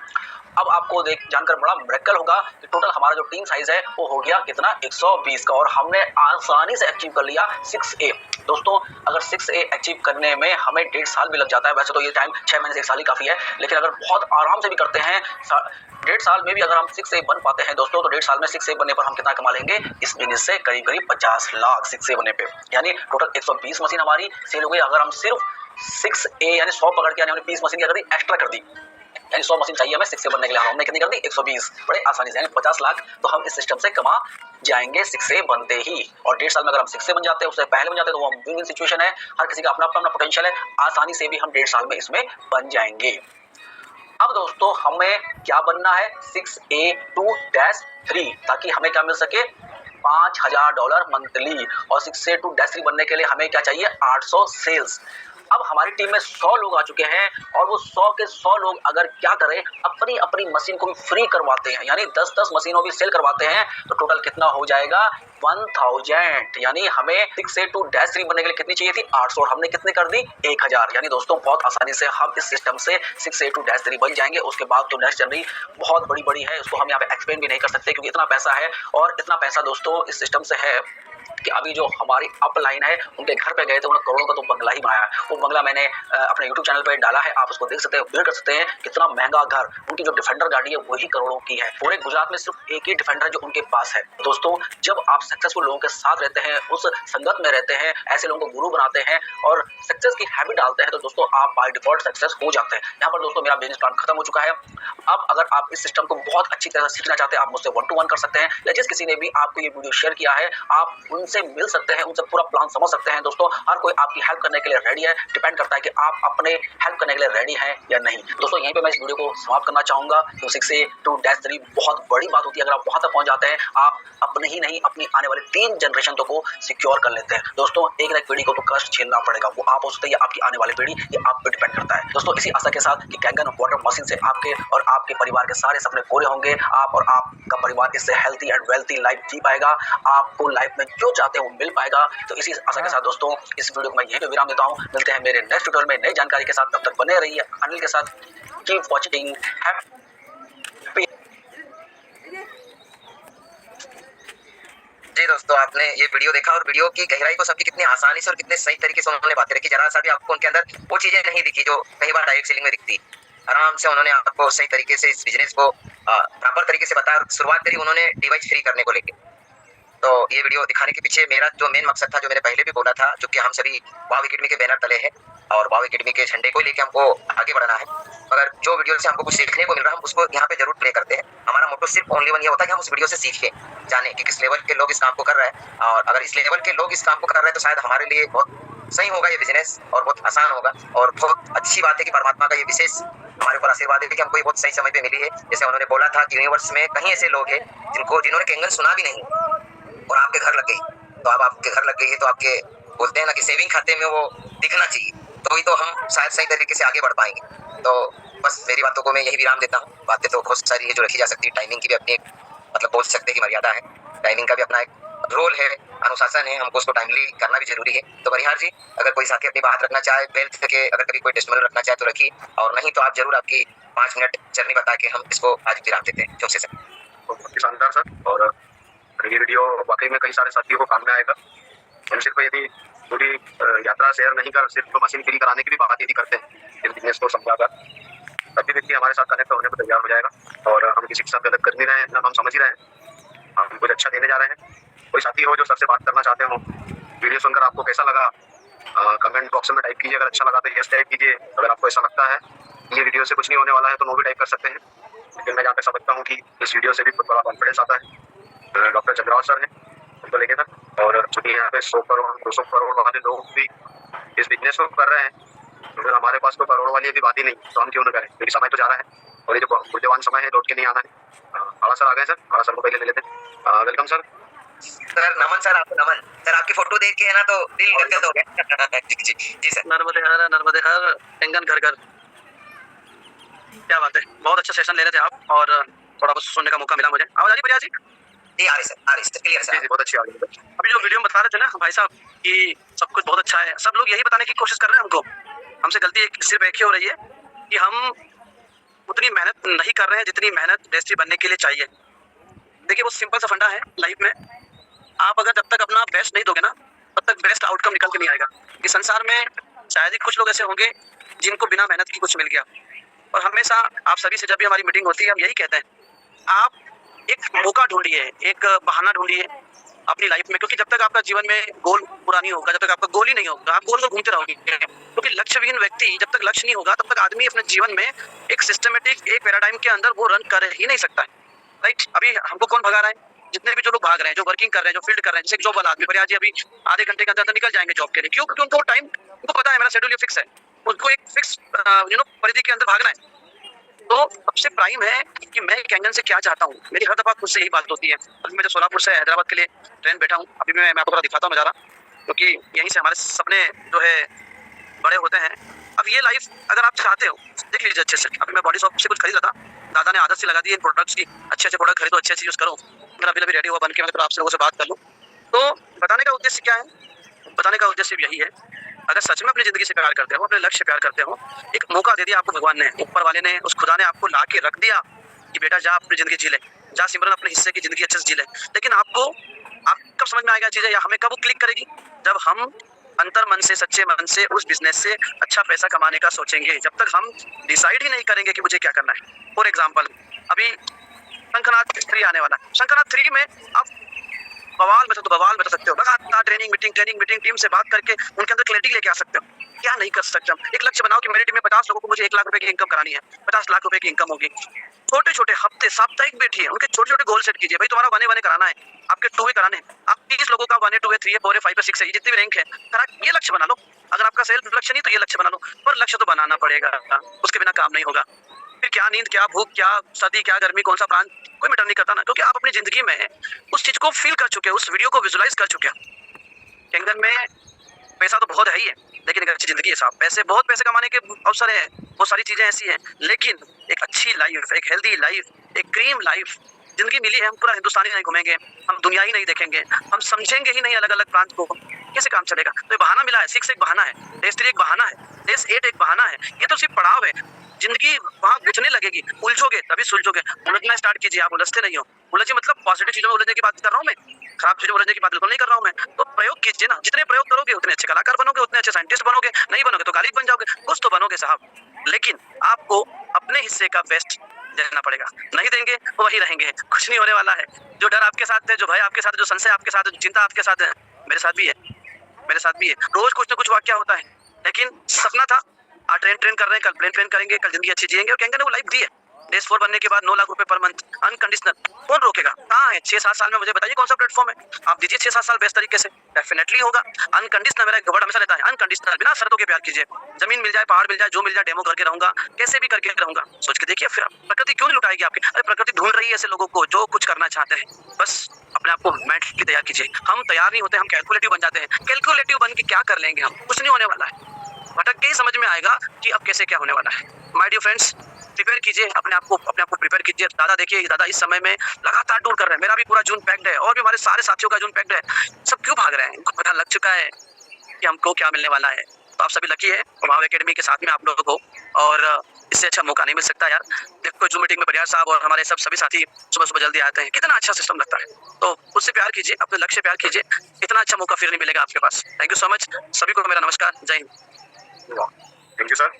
अब आपको देख जानकर बड़ा मिरेकल होगा कि टोटल हमारा जो टीम साइज है वो हो गया कितना? 120 का, और हमने आसानी से अचीव कर लिया 6A। दोस्तों अगर 6A अचीव करने में हमें 1.5 साल भी लग जाता है, वैसे तो ये टाइम 6 महीने से 1 साल ही काफी है, लेकिन अगर बहुत आराम से भी करते हैं 1.5 साल में भी अगर हम 6A बन पाते हैं दोस्तों, तो 1.5 साल में 6A बनने पर हम कितना कमा लेंगे? इस बिजनेस से करीब 50 लाख 6A बनने पे, यानी टोटल 120 मशीन हमारी सेल हो गई। अगर हम सिर्फ 6A यानी 100 पकड़ के, यानी हमने 20 मशीन क्या कर दी? एक्स्ट्रा कर दी, यानी 100 मशीन चाहिए हमें 6A बनने के लिए, हमने कितनी कर दी? 120। बड़े आसानी से, यानी 50 लाख तो हम इस सिस्टम से कमा जाएंगे 6A बनते ही। और 1.5 साल में अगर हम 6A बन जाते हैं, उससे पहले बन जाते हैं, तो वो विन विन सिचुएशन है। हर किसी का अपना अपना पोटेंशियल है, आसानी से भी हम 1.5 साल में इसमें बन जाएंगे। अब दोस्तों हमें क्या बनना है? 6A2-3, ताकि हमें क्या मिल सके? $5000 मंथली। और 6A2-3 बनने के लिए हमें क्या चाहिए? 800 सेल्स। अब हमारी टीम में 100 लोग आ चुके हैं और वो 100 के 100 लोग अगर क्या करें, अपनी अपनी मशीन को भी फ्री करवाते हैं, यानी 10-10 मशीनों भी सेल करवाते हैं, तो टोटल कितना हो जाएगा? 1000। यानी हमें 6A2-3 बनने के लिए कितनी चाहिए थी? 800, और हमने कितने कर दी? 1000। यानी दोस्तों बहुत आसानी से हम इस सिस्टम से 6A2-3 बन जाएंगे। उसके बाद तो नेक्स्ट जर्नी बहुत बड़ी है, उसको हम यहाँ पे एक्सप्लेन भी नहीं कर सकते क्योंकि इतना पैसा है। और इतना पैसा दोस्तों इस सिस्टम से है कि अभी जो हमारी अपलाइन है उनके घर पे गए थे, उन्होंने करोड़ों का तो बंगला ही बनाया है। वो बंगला मैंने अपने YouTube चैनल पे डाला है, आप उसको देख सकते हैं, विजिट कर सकते हैं। कितना महंगा घर, उनकी जो डिफेंडर गाड़ी है वही करोड़ों की है। पूरे गुजरात में सिर्फ एक ही डिफेंडर है जो उनके पास है। दोस्तों जब आप सक्सेसफुल लोगों के साथ रहते हैं, उस संगत में रहते हैं, ऐसे लोगों को गुरु बनाते हैं और सक्सेस की हैबिट डालते हैं, तो दोस्तों आप बाय डिफॉल्ट सक्सेस हो जाते हैं। यहाँ पर दोस्तों मेरा बिजनेस प्लान खत्म हो चुका है। अब अगर आप इस सिस्टम को बहुत अच्छी तरह सीखना चाहते हैं, आप मुझसे 1-to-1 कर सकते हैं, या जिस किसी ने भी आपको ये वीडियो शेयर किया है आप उनसे मिल सकते हैं, उनसे पूरा प्लान समझ सकते हैं। दोस्तों हर कोई आपकी हेल्प करने के लिए रेडी है, डिपेंड करता है कि आप अपने हेल्प करने के लिए रेडी हैं या नहीं। दोस्तों यहीं पे मैं इस वीडियो को समाप्त करना चाहूंगा। तो 6A2-3 बहुत बड़ी बात होती है। अगर आप वहां तक पहुंच जाते हैं, आप अपने ही नहीं अपनी आने वाले 3 जनरेशन को सिक्योर कर लेते हैं। दोस्तों एक ना एक पीढ़ी को तो कष्ट झेलना पड़ेगा, वो आप हो सकते हैं या आपकी आने वाली पीढ़ी, ये आप पे डिपेंड करता है। दोस्तों इसी आशा के साथ कि कैंगन वाटर मशीन से आपके और आपके परिवार के सारे सपने पूरे होंगे, आप और आपका परिवार इससे हेल्थी एंड वेल्थी लाइफ जी पाएगा, आपको लाइफ में जो चाहते हैं वो मिल पाएगा। तो इसी आशा के साथ दोस्तों इस वीडियो को मैं यहीं पे विराम देता हूँ। मिलते हैं मेरे नेक्स्ट ट्यूटोरियल में नई जानकारी के साथ, तब तक बने रहिए अनिल के साथ। Keep watching. जी दोस्तों आपने ये वीडियो देखा और वीडियो की गहराई को समझी, कितनी आसानी से और कितने सही तरीके से उन्होंने बातें रखी। जरा सा भी आपको उनके अंदर वो चीजें नहीं दिखी जो कई बार डायरेक्ट सेलिंग में दिखती। आराम से उन्होंने आपको सही तरीके से इस बिजनेस को प्रॉपर तरीके से बताया और शुरुआत करी उन्होंने डिवाइस फ्री करने को लेकर। तो ये वीडियो दिखाने के पीछे मेरा जो मेन मकसद था, जो मैंने पहले भी बोला था, जो कि हम सभी वाव एकेडमी के बैनर तले हैं और वाव एकेडमी के झंडे को लेकर हमको आगे बढ़ना है। अगर जो वीडियो से हमको कुछ सीखने को मिल रहा है हम उसको यहाँ पे जरूर प्ले करते हैं। हमारा मोटो सिर्फ ओनली वन ये होता है कि हम उस वीडियो से सीखें, जाने कि किस लेवल के लोग इस काम को कर रहे हैं, और अगर इस लेवल के लोग इस काम को कर रहे हैं तो शायद हमारे लिए बहुत सही होगा ये बिजनेस और बहुत आसान होगा। और बहुत अच्छी बात है कि परमात्मा का ये विशेष हमारे ऊपर आशीर्वाद है कि हमको ये बहुत सही समय पे मिली है। जैसे उन्होंने बोला था कि यूनिवर्स में कहीं ऐसे लोग हैं जिन्होंने कैंगन सुना भी नहीं और आपके घर लग गई, तो अब आपके घर लग गई है तो आपके बोलते हैं ना कि सेविंग खाते में वो दिखना चाहिए। तो ही तो हम शायद सही तरीके से आगे बढ़ पाएंगे। तो बस मेरी बातों को मैं यही विराम देता हूँ। बातें तो बहुत सारी है जो रखी जा सकती है, टाइमिंग की भी अपनी एक मतलब बोल सकते हैं कि मर्यादा है, टाइमिंग का भी अपना एक रोल है, अनुशासन है, हमको उसको टाइमली करना भी जरूरी है। तो बरिहार जी, अगर कोई साथी अपनी बात रखना चाहे, वेल्थ के अगर कभी कोई टेस्टिमोनियल रखना चाहे तो रखिए, और नहीं तो आप जरूर आपकी 5 मिनट जर्नी बता के हम इसको आज विराम देते हैं। क्यों से सर? तो बहुत ही शानदार सर, और ये वीडियो वाकई में कई सारे साथियों को काम में आएगा। हम सिर्फ यदि पूरी यात्रा शेयर नहीं कर, सिर्फ मशीन फ्री कराने की भी बात यदि करते हैं इस बिजनेस को समझाकर, तभी व्यक्ति हमारे साथ कनेक्ट होने को तैयार हो जाएगा। और हम किसी के साथ गलत कर नहीं रहे हैं, ना हम समझ ही रहे हैं, हम कुछ अच्छा देने जा रहे हैं। कोई साथी हो जो सर से बात करना चाहते हो, वीडियो सुनकर आपको कैसा लगा कमेंट बॉक्स में टाइप कीजिए। अगर अच्छा लगा तो यस टाइप कीजिए। अगर आपको ऐसा लगता है ये वीडियो से कुछ नहीं होने वाला है तो नो भी टाइप कर सकते हैं। लेकिन मैं जहाँ तक समझता हूँ कि इस वीडियो से भी बहुत बड़ा कॉन्फिडेंस आता है। डॉक्टर चंद्रावत सर हैं, उनको लेके सर, और चूंकि यहाँ पे 100 करोड़ 200 करोड़ वाले लोग भी इस बिजनेस को कर रहे हैं, तो फिर हमारे पास तो करोड़ वाली भी बात ही नहीं, तो हम क्यों न करें, क्योंकि समय तो जा रहा है और ये जो मूल्यवान समय है लौट के नहीं आना है। आड़ा सर आ गए सर, आड़ा सर को पहले ले लेते हैं। Welcome sir. सर नमन, सर आपको नमन। सर आपकी फोटो देख के है ना तो दिल गदगद हो गया। जी सर। नर्मदे हर कंगन घर घर। क्या बात है, बहुत अच्छा सेशन ले रहे थे आप और थोड़ा कुछ सुनने का मौका मिला मुझे। आवाज आ रही प्रिया जी? जी आ रही सर, आ रही सर, क्लियर सर। जी बहुत अच्छी आ रही है। अभी जो वीडियो में बता रहे थे ना भाई साहब कि सब कुछ बहुत अच्छा है, सब लोग यही बताने की कोशिश कर रहे हैं हमको। हमसे गलती सिर्फ एक ही हो रही है कि हम उतनी मेहनत नहीं कर रहे हैं जितनी मेहनत टेस्टी बनने के लिए चाहिए। देखिए वो सिंपल सा फंडा है लाइफ में, आप अगर जब तक अपना बेस्ट नहीं दोगे ना तब तक बेस्ट आउटकम निकल के नहीं आएगा। इस संसार में शायद ही कुछ लोग ऐसे होंगे जिनको बिना मेहनत की कुछ मिल गया। और हमेशा आप सभी से जब भी हमारी मीटिंग होती है हम यही कहते हैं, आप एक मौका ढूंढिए, एक बहाना ढूंढिए अपनी लाइफ में, क्योंकि जब तक आपका जीवन में गोल पूरा नहीं होगा, जब तक आपका गोल ही नहीं होगा, आप गोल को घूमते रहोगे। क्योंकि लक्ष्यविहीन व्यक्ति जब तक लक्ष्य नहीं होगा तब तक आदमी अपने जीवन में एक सिस्टमेटिक एक पैराडाइम के अंदर वो रन कर ही नहीं सकता है। राइट? अभी हमको कौन भगा रहा है? जितने भी जो लोग भाग रहे हैं, जो वर्किंग कर रहे हैं, जो फील्ड कर रहे हैं, जैसे जॉब वाला आदमी परिया जी अभी आधे घंटे के अंदर निकल जाएंगे जॉब के लिए। क्यों? क्योंकि उनको टाइम, उनको पता है मेरा शेड्यूल ये फिक्स है, उनको एक फिक्स परिधि के अंदर भागना है। तो सबसे प्राइम है कि मैं कैंगन से क्या चाहता हूँ। मेरी हर दफा खुद से यही बात होती है। अभी मैं जो सोलापुर से हैदराबाद के लिए ट्रेन बैठा हूँ, अभी मैं आपको थोड़ा दिखाता हूँ नज़ारा, क्योंकि यहीं से हमारे सपने जो है बड़े होते हैं। अब ये लाइफ अगर आप चाहते हो देख लीजिए अच्छे से। अभी मैं बॉडी शॉप से कुछ खरीद रहा था, दादा ने आदत सी लगा दी इन प्रोडक्ट्स की, अच्छे प्रोडक्ट खरीदो, अच्छे यूज़ करो। मैं अभी रेडी हुआ बन के, मैं आपसे लोगों से बात कर लूँ। तो बताने का उद्देश्य क्या है? बताने का उद्देश्य यही है, अगर सच में अपनी जिंदगी से प्यार करते हो, अपने लक्ष्य से प्यार करते हो, एक मौका दे दिया आपको भगवान ने, ऊपर वाले ने, उस खुदा ने आपको ला के रख दिया कि बेटा जा अपनी जिंदगी जी ले, जा सिमरन अपने हिस्से की जिंदगी अच्छे से जी ले। लेकिन आपको आप कब समझ में आएगा चीज़ें, या हमें कब वो क्लिक करेगी? जब हम अंतर मन से, सच्चे मन से उस बिजनेस से अच्छा पैसा कमाने का सोचेंगे। जब तक हम डिसाइड ही नहीं करेंगे कि मुझे क्या करना है। फॉर एग्जाम्पल अभी शंखनाद 3 आने वाला है। शंखनाद 3 में आप बवाल में तो सकते हो, लगातार ट्रेनिंग मीटिंग टीम से बात करके उनके अंदर क्लैरिटी लेके आ सकते हो। क्या नहीं कर सकते हम? एक लक्ष्य बनाओ कि मेरी टीम में 50 लोगों को मुझे 1 लाख रुपए की इनकम करानी है, 50 लाख रुपए की इनकम होगी। छोटे छोटे हफ्ते साप्ताहिक बैठिए, उनके छोटे छोटे गोल सेट कीजिए। भाई तुम्हारा 1A 1A कराना है, आपके 2A कराने हैं, आप 30 लोगों का 1A 2A 3A 4A 5A 6A जितनी भी रैंक है करा, ये लक्ष्य बना लो। अगर आपका सेल्फ लक्ष्य नहीं तो ये लक्ष्य बना लो, पर लक्ष्य तो बनाना पड़ेगा, उसके बिना काम नहीं होगा। फिर क्या नींद, क्या भूख, क्या सर्दी, क्या गर्मी, कौन सा प्रांत, कोई मैटर नहीं करता ना, क्योंकि आप अपनी जिंदगी में उस चीज को फील कर चुके हैं, उस वीडियो को विजुलाइज कर चुके हैं। कैंगन में पैसा तो बहुत है ही है, लेकिन एक अच्छी जिंदगी है साहब। बहुत पैसे कमाने के अवसर है, बहुत सारी चीजें ऐसी हैं, लेकिन एक अच्छी लाइफ, एक हेल्दी लाइफ, एक क्रीम लाइफ जिंदगी मिली है। हम पूरा हिंदुस्तानी नहीं घूमेंगे, हम दुनिया ही नहीं देखेंगे, हम समझेंगे ही नहीं अलग अलग प्रांत को, कैसे काम चलेगा? तो ये बहाना मिला है, 6 एक बहाना है, डेज 3 एक बहाना है, डेज 8 एक बहाना है। ये तो सिर्फ पड़ाव है, जिंदगी वहाँ गुजरने लगेगी। उलझोगे तभी सुलझोगे, उलझना स्टार्ट कीजिए, आप उलझते नहीं हो। उलझिए मतलब पॉजिटिव चीजों में उलझने की बात कर रहा हूँ मैं, खराब चीजों में उलझने की बात बिल्कुल नहीं कर रहा हूँ मैं। तो प्रयोग कीजिए ना, जितने प्रयोग करोगे उतने अच्छे कलाकार बनोगे, उतने अच्छे साइंटिस्ट बनोगे। नहीं बनोगे तो गालिब बन जाओगे, कुछ तो बनोगे साहब। लेकिन आपको अपने हिस्से का बेस्ट देना पड़ेगा, नहीं देंगे तो वही रहेंगे, कुछ नहीं होने वाला है। जो डर आपके साथ है, जो भय आपके साथ है, जो संशय आपके साथ है, जो चिंता आपके साथ है, मेरे साथ भी है, मेरे साथ भी है। रोज कुछ ना कुछ वाक्य होता है, लेकिन सपना था आज ट्रेन कर रहे हैं, कल प्लेन करेंगे, कल जिंदगी अच्छी जिएंगे। और कैंगन ने वो लाइफ दी है, डेज 4 बनने के बाद 9 लाख रुपए पर मंथ अनकंडीशनल। कौन रोकेगा? कहाँ है? 6-7 साल में मुझे बताइए कौन सा प्लेटफॉर्म है? आप दीजिए 6-7 साल बेस्ट तरीके से, डेफिनेटली होगा। अनकंडीशनल मेरा एक वर्ड हमेशा रहता है, अनकंडीशनल, बिना शर्तों के प्यार कीजिए। जमीन मिल जाए, पहाड़ मिल जाए, जो मिल जाए डेमो करके रहूंगा, कैसे भी करके रहूंगा। सोच के देखिए, फिर प्रकृति क्यों नहीं लुटाएगी आपकी? अरे प्रकृति ढूंढ रही है ऐसे लोगों को जो कुछ करना चाहते हैं। बस अपने आप को मेंटली तैयार कीजिए। हम तैयार नहीं होते, हम कैलकुलेटिव बन जाते हैं। कैलकुलेटिव बन के क्या कर लेंगे हम? कुछ नहीं होने वाला है। भटक के ही समझ में आएगा कि अब कैसे क्या होने वाला है। माय डियर फ्रेंड्स, प्रिपेयर कीजिए अपने आप को प्रिपेयर कीजिए। दादा देखिए, दादा इस समय में लगातार टूर कर रहे हैं। मेरा भी पूरा जून पैक्ड है और भी हमारे सारे साथियों का जून पैक्ड है। सब क्यों भाग रहे हैं? उनको पता लग चुका है कि हमको क्या मिलने वाला है। तो आप सभी लकी है वाव एकेडमी के साथ में आप लोगों को, और इससे अच्छा मौका नहीं मिल सकता यार। देखो जूम मीटिंग में परिहार साहब और हमारे सभी साथी सुबह सुबह जल्दी आते हैं, कितना अच्छा सिस्टम लगता है। तो उससे प्यार कीजिए, अपने लक्ष्य से प्यार कीजिए, इतना अच्छा मौका फिर नहीं मिलेगा आपके पास। थैंक यू सो मच, सभी को मेरा नमस्कार, जय हिंद। थैंक यू सर,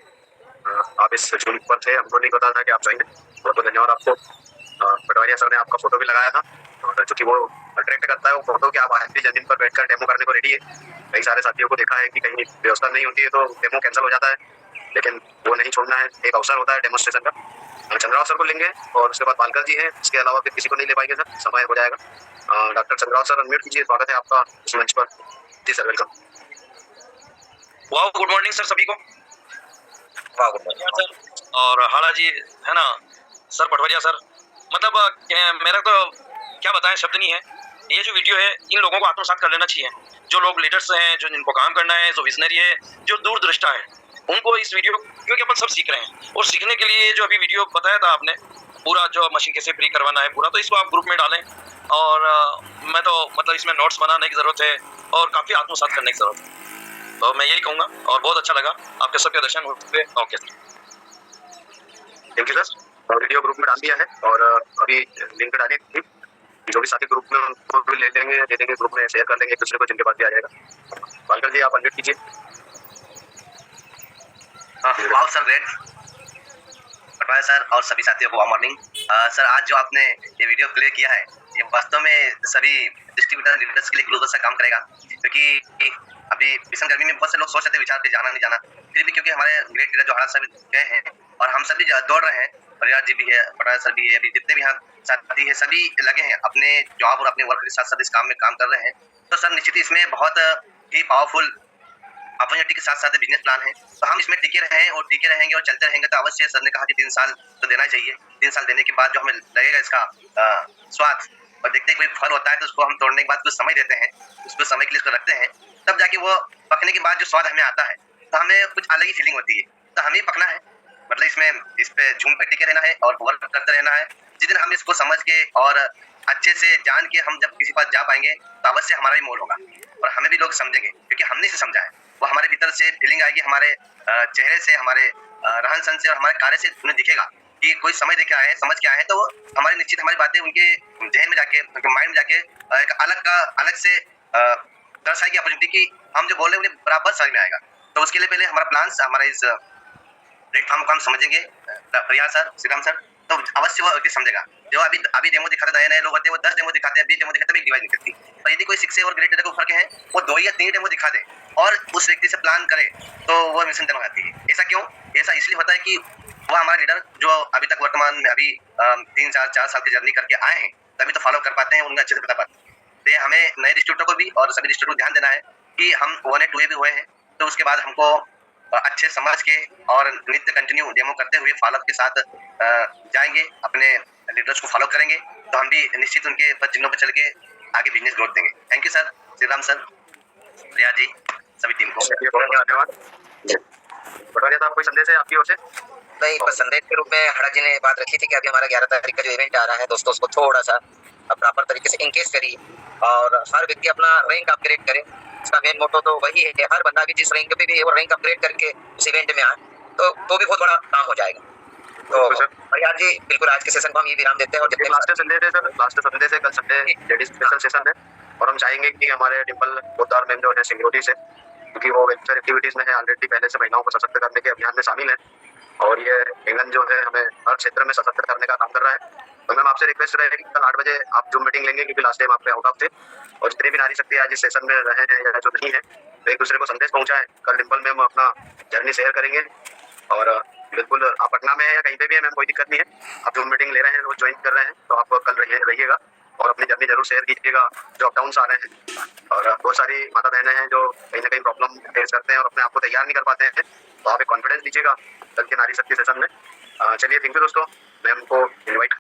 आप इस जून पर थे, हमको नहीं पता था कि आप जाएंगे। बहुत बहुत धन्यवाद आपको। पटवारिया सर ने आपका फोटो भी लगाया था, और चूंकि वो अट्रैक्ट करता है वो फोटो कि आप आखिरी जमीन पर बैठकर डेमो करने को रेडी है। कई सारे साथियों को देखा है कि कहीं व्यवस्था नहीं होती है तो डेमो कैंसिल हो जाता है, लेकिन वो नहीं छोड़ना है। एक अवसर होता है डेमोस्ट्रेशन का। चंद्रराव सर को लेंगे और उसके बाद पालकर जी हैं, इसके अलावा फिर किसी को नहीं ले पाएंगे सर, समय हो जाएगा। डॉक्टर चंद्रराव सर अनम्यूट कीजिए, स्वागत है आपका इस मंच पर। जी सर, वेलकम। वाह, गुड मॉर्निंग सर सभी को। वाह, गुड मॉर्निंग सर और हाड़ा जी है ना, सर पटवारिया सर, मतलब मेरा तो क्या बताएं, शब्द नहीं है। ये जो वीडियो है इन लोगों को आत्मसात कर लेना चाहिए, जो लोग लीडर्स हैं, जो जिनको काम करना है, जो विजनरी है, जो दूरदृष्टा है, उनको इस वीडियो, क्योंकि अपन सब सीख रहे हैं और सीखने के लिए जो अभी वीडियो बताया था आपने पूरा, जो मशीन कैसे फ्री करवाना है पूरा, तो इसको आप ग्रुप में डालें। और मैं तो मतलब इसमें नोट्स बनाने की ज़रूरत है और काफ़ी आत्मसात करने की ज़रूरत है। तो मैं यही कहूँगा, और बहुत अच्छा लगा आपके सबके दर्शन हुए। Okay thank you sir. Video group में डाल दिया है और अभी लिंक डाली थी, जो भी साथी ग्रुप में उनको भी ले देंगे ग्रुप में शेयर कर देंगे एक दूसरे को, जिनके पास भी आ जाएगा। पालकर जी आप अनम्यूट कीजिए। वाह सर, ग्रेट। पटवारी सर और सभी साथियों को वाह मॉर्निंग। सर आज जो आपने ये वीडियो प्ले किया है, ये वास्तव में सभी डिस्ट्रीब्यूटर लीडर्स के लिए ग्लोबल सा काम करेगा, क्योंकि अभी भीषण गर्मी में बहुत से लोग सोच रहे थे विचार पे जाना नहीं जाना, फिर भी क्योंकि हमारे ग्रेट लीडर जो हाल सभी गए हैं और हम सभी दौड़ रहे हैं, परिवार जी भी है, पटवारी सर भी है, अभी जितने भी यहाँ साथी है सभी लगे हैं अपने जॉब और अपने वर्क के साथ साथ इस काम में काम कर रहे हैं। तो सर निश्चित ही इसमें बहुत ही पावरफुल अपॉर्चुनिटी के साथ साथ बिजनेस प्लान है। तो हम इसमें टिके रहें और टिके रहेंगे और चलते रहेंगे। तो अवश्य सर ने कहा कि 3 साल तो देना चाहिए। 3 साल देने के बाद जो हमें लगेगा इसका स्वाद और देखते कोई फल होता है तो उसको हम तोड़ने के बाद कुछ समय देते हैं, उसको समय के लिए उसको रखते हैं, तब जाके वो पकने के बाद जो स्वाद हमें आता है तो हमें कुछ अलग ही फीलिंग होती है। तो हमें पकना है, मतलब इसमें इस पे झूम पे टिके रहना है और वर्क करते रहना है। जिस दिन हम इसको समझ के और अच्छे से जान के हम जब किसी पास जा पाएंगे तो अवश्य हमारा भी मोल होगा और हमें भी लोग समझेंगे, क्योंकि हमने इसे समझा है। वो हमारे भीतर से फीलिंग आएगी, हमारे चेहरे से, हमारे रहन सहन से और हमारे कार्य से उन्हें दिखेगा कि कोई समझ दे के आए हैं, समझ के आए हैं। तो वो हमारी निश्चित हमारी बातें उनके जहन में जाके, उनके माइंड में जाके एक अलग से दर्शाएगी अपॉर्चुनिटी की हम जो बोल रहे हैं उन्हें बराबर समझ में आएगा। तो उसके लिए पहले हमारा प्लान, हमारा इस प्लेटफॉर्म को हम समझेंगे परिहार सर, श्रीराम सर, तो अवश्य वो समझेगा। जो अभी डेमो दिखाते नए लोग होते हैं, वो 10 डेमो दिखाते हैं, 20 डेमो दिखाते हैं, डिवाइड निकलती। और यदि कोई 6 और ग्रेट लीडर को फर्क है, वो 2 या 3 डेमो दिखा दे और उस व्यक्ति से प्लान करे तो वो मिशन डन हो जाती है। ऐसा क्यों? ऐसा इसलिए होता है कि वो हमारा लीडर जो अभी तक वर्तमान में अभी 3-4 साल की जर्नी करके आए हैं, तभी तो फॉलो कर पाते हैं, उन्हें अच्छे से बता पाते हैं। तो हमें नए डिस्ट्रीब्यूटर को भी और सभी डिस्ट्रीब्यूटर को ध्यान देना है कि हम 1 या 2 भी हुए हैं, तो उसके बाद हमको अच्छे समझ के और नित्य कंटिन्यू डेमो करते हुए फॉलोअप के साथ जाएंगे, अपने लीडर्स को फॉलो करेंगे, तो हम भी निश्चित उनके चिन्हों पर चल के आगे बिजनेस ग्रोथ देंगे। Thank you sir, Shriram sir, Riya ji, सभी टीम को धन्यवाद। पटवारिया साहब कोई संदेश है आपकी ओर से? नहीं, बस संदेश के रूप में हड़ा जी ने बात रखी थी कि अभी हमारा 11 तारीख का जो इवेंट आ रहा है दोस्तों, उसको थोड़ा सा प्रॉपर तरीके से इंकेज करिए और हर व्यक्ति अपना रैंक अपग्रेड करे। इसका मेन मोटो तो वही है कि हर बंदा भी जिस रैंक पे भी है वो रैंक अपग्रेड करके इस इवेंट में आए तो भी बहुत बड़ा काम हो जाएगा। तो परिहार जी बिल्कुल आज के सेशन को हम ये विराम देते हैं और जितने लास्ट संदेश है सर, लास्ट संदेश है, कल संडे लेडीज स्पेशल सेशन है और हम चाहेंगे कि हमारे डिम्पल पोद्दार मैम जो है सिक्योरिटी से, क्योंकि वो वेलफेयर एक्टिविटीज में है, ऑलरेडी पहले से महिलाओं को सशक्त करने के अभियान में शामिल है और ये इंगन जो है हमें हर क्षेत्र में सशक्त करने का काम कर रहा है। तो मैम आपसे रिक्वेस्ट रहेगी कि कल 8 बजे आप जूम मीटिंग लेंगे, क्योंकि लास्ट टाइम आप पे आउट ऑफ थे और जितने भी नारी शक्ति आज इस सेशन में रहे हैं या जो नहीं है, तो एक दूसरे को संदेश पहुंचाएं। कल डिम्पल मैम अपना जर्नी शेयर करेंगे और बिल्कुल आप पटना में है या कहीं पे भी है मैम, कोई दिक्कत नहीं है, आप जूम मीटिंग ले रहे हैं, रोज ज्वाइन कर रहे हैं, तो आप कल रहिएगा और अपनी जर्नी जरूर शेयर कीजिएगा जो अप डाउन आ रहे हैं। और बहुत सारी माता बहनें हैं जो कहीं ना कहीं प्रॉब्लम फेस करते हैं और अपने आप को तैयार नहीं कर पाते हैं, तो आप एक कॉन्फिडेंस दीजिएगा कल के नारी शक्ति सेशन में। चलिए, थैंक यू दोस्तों, मैम को इन्वाइट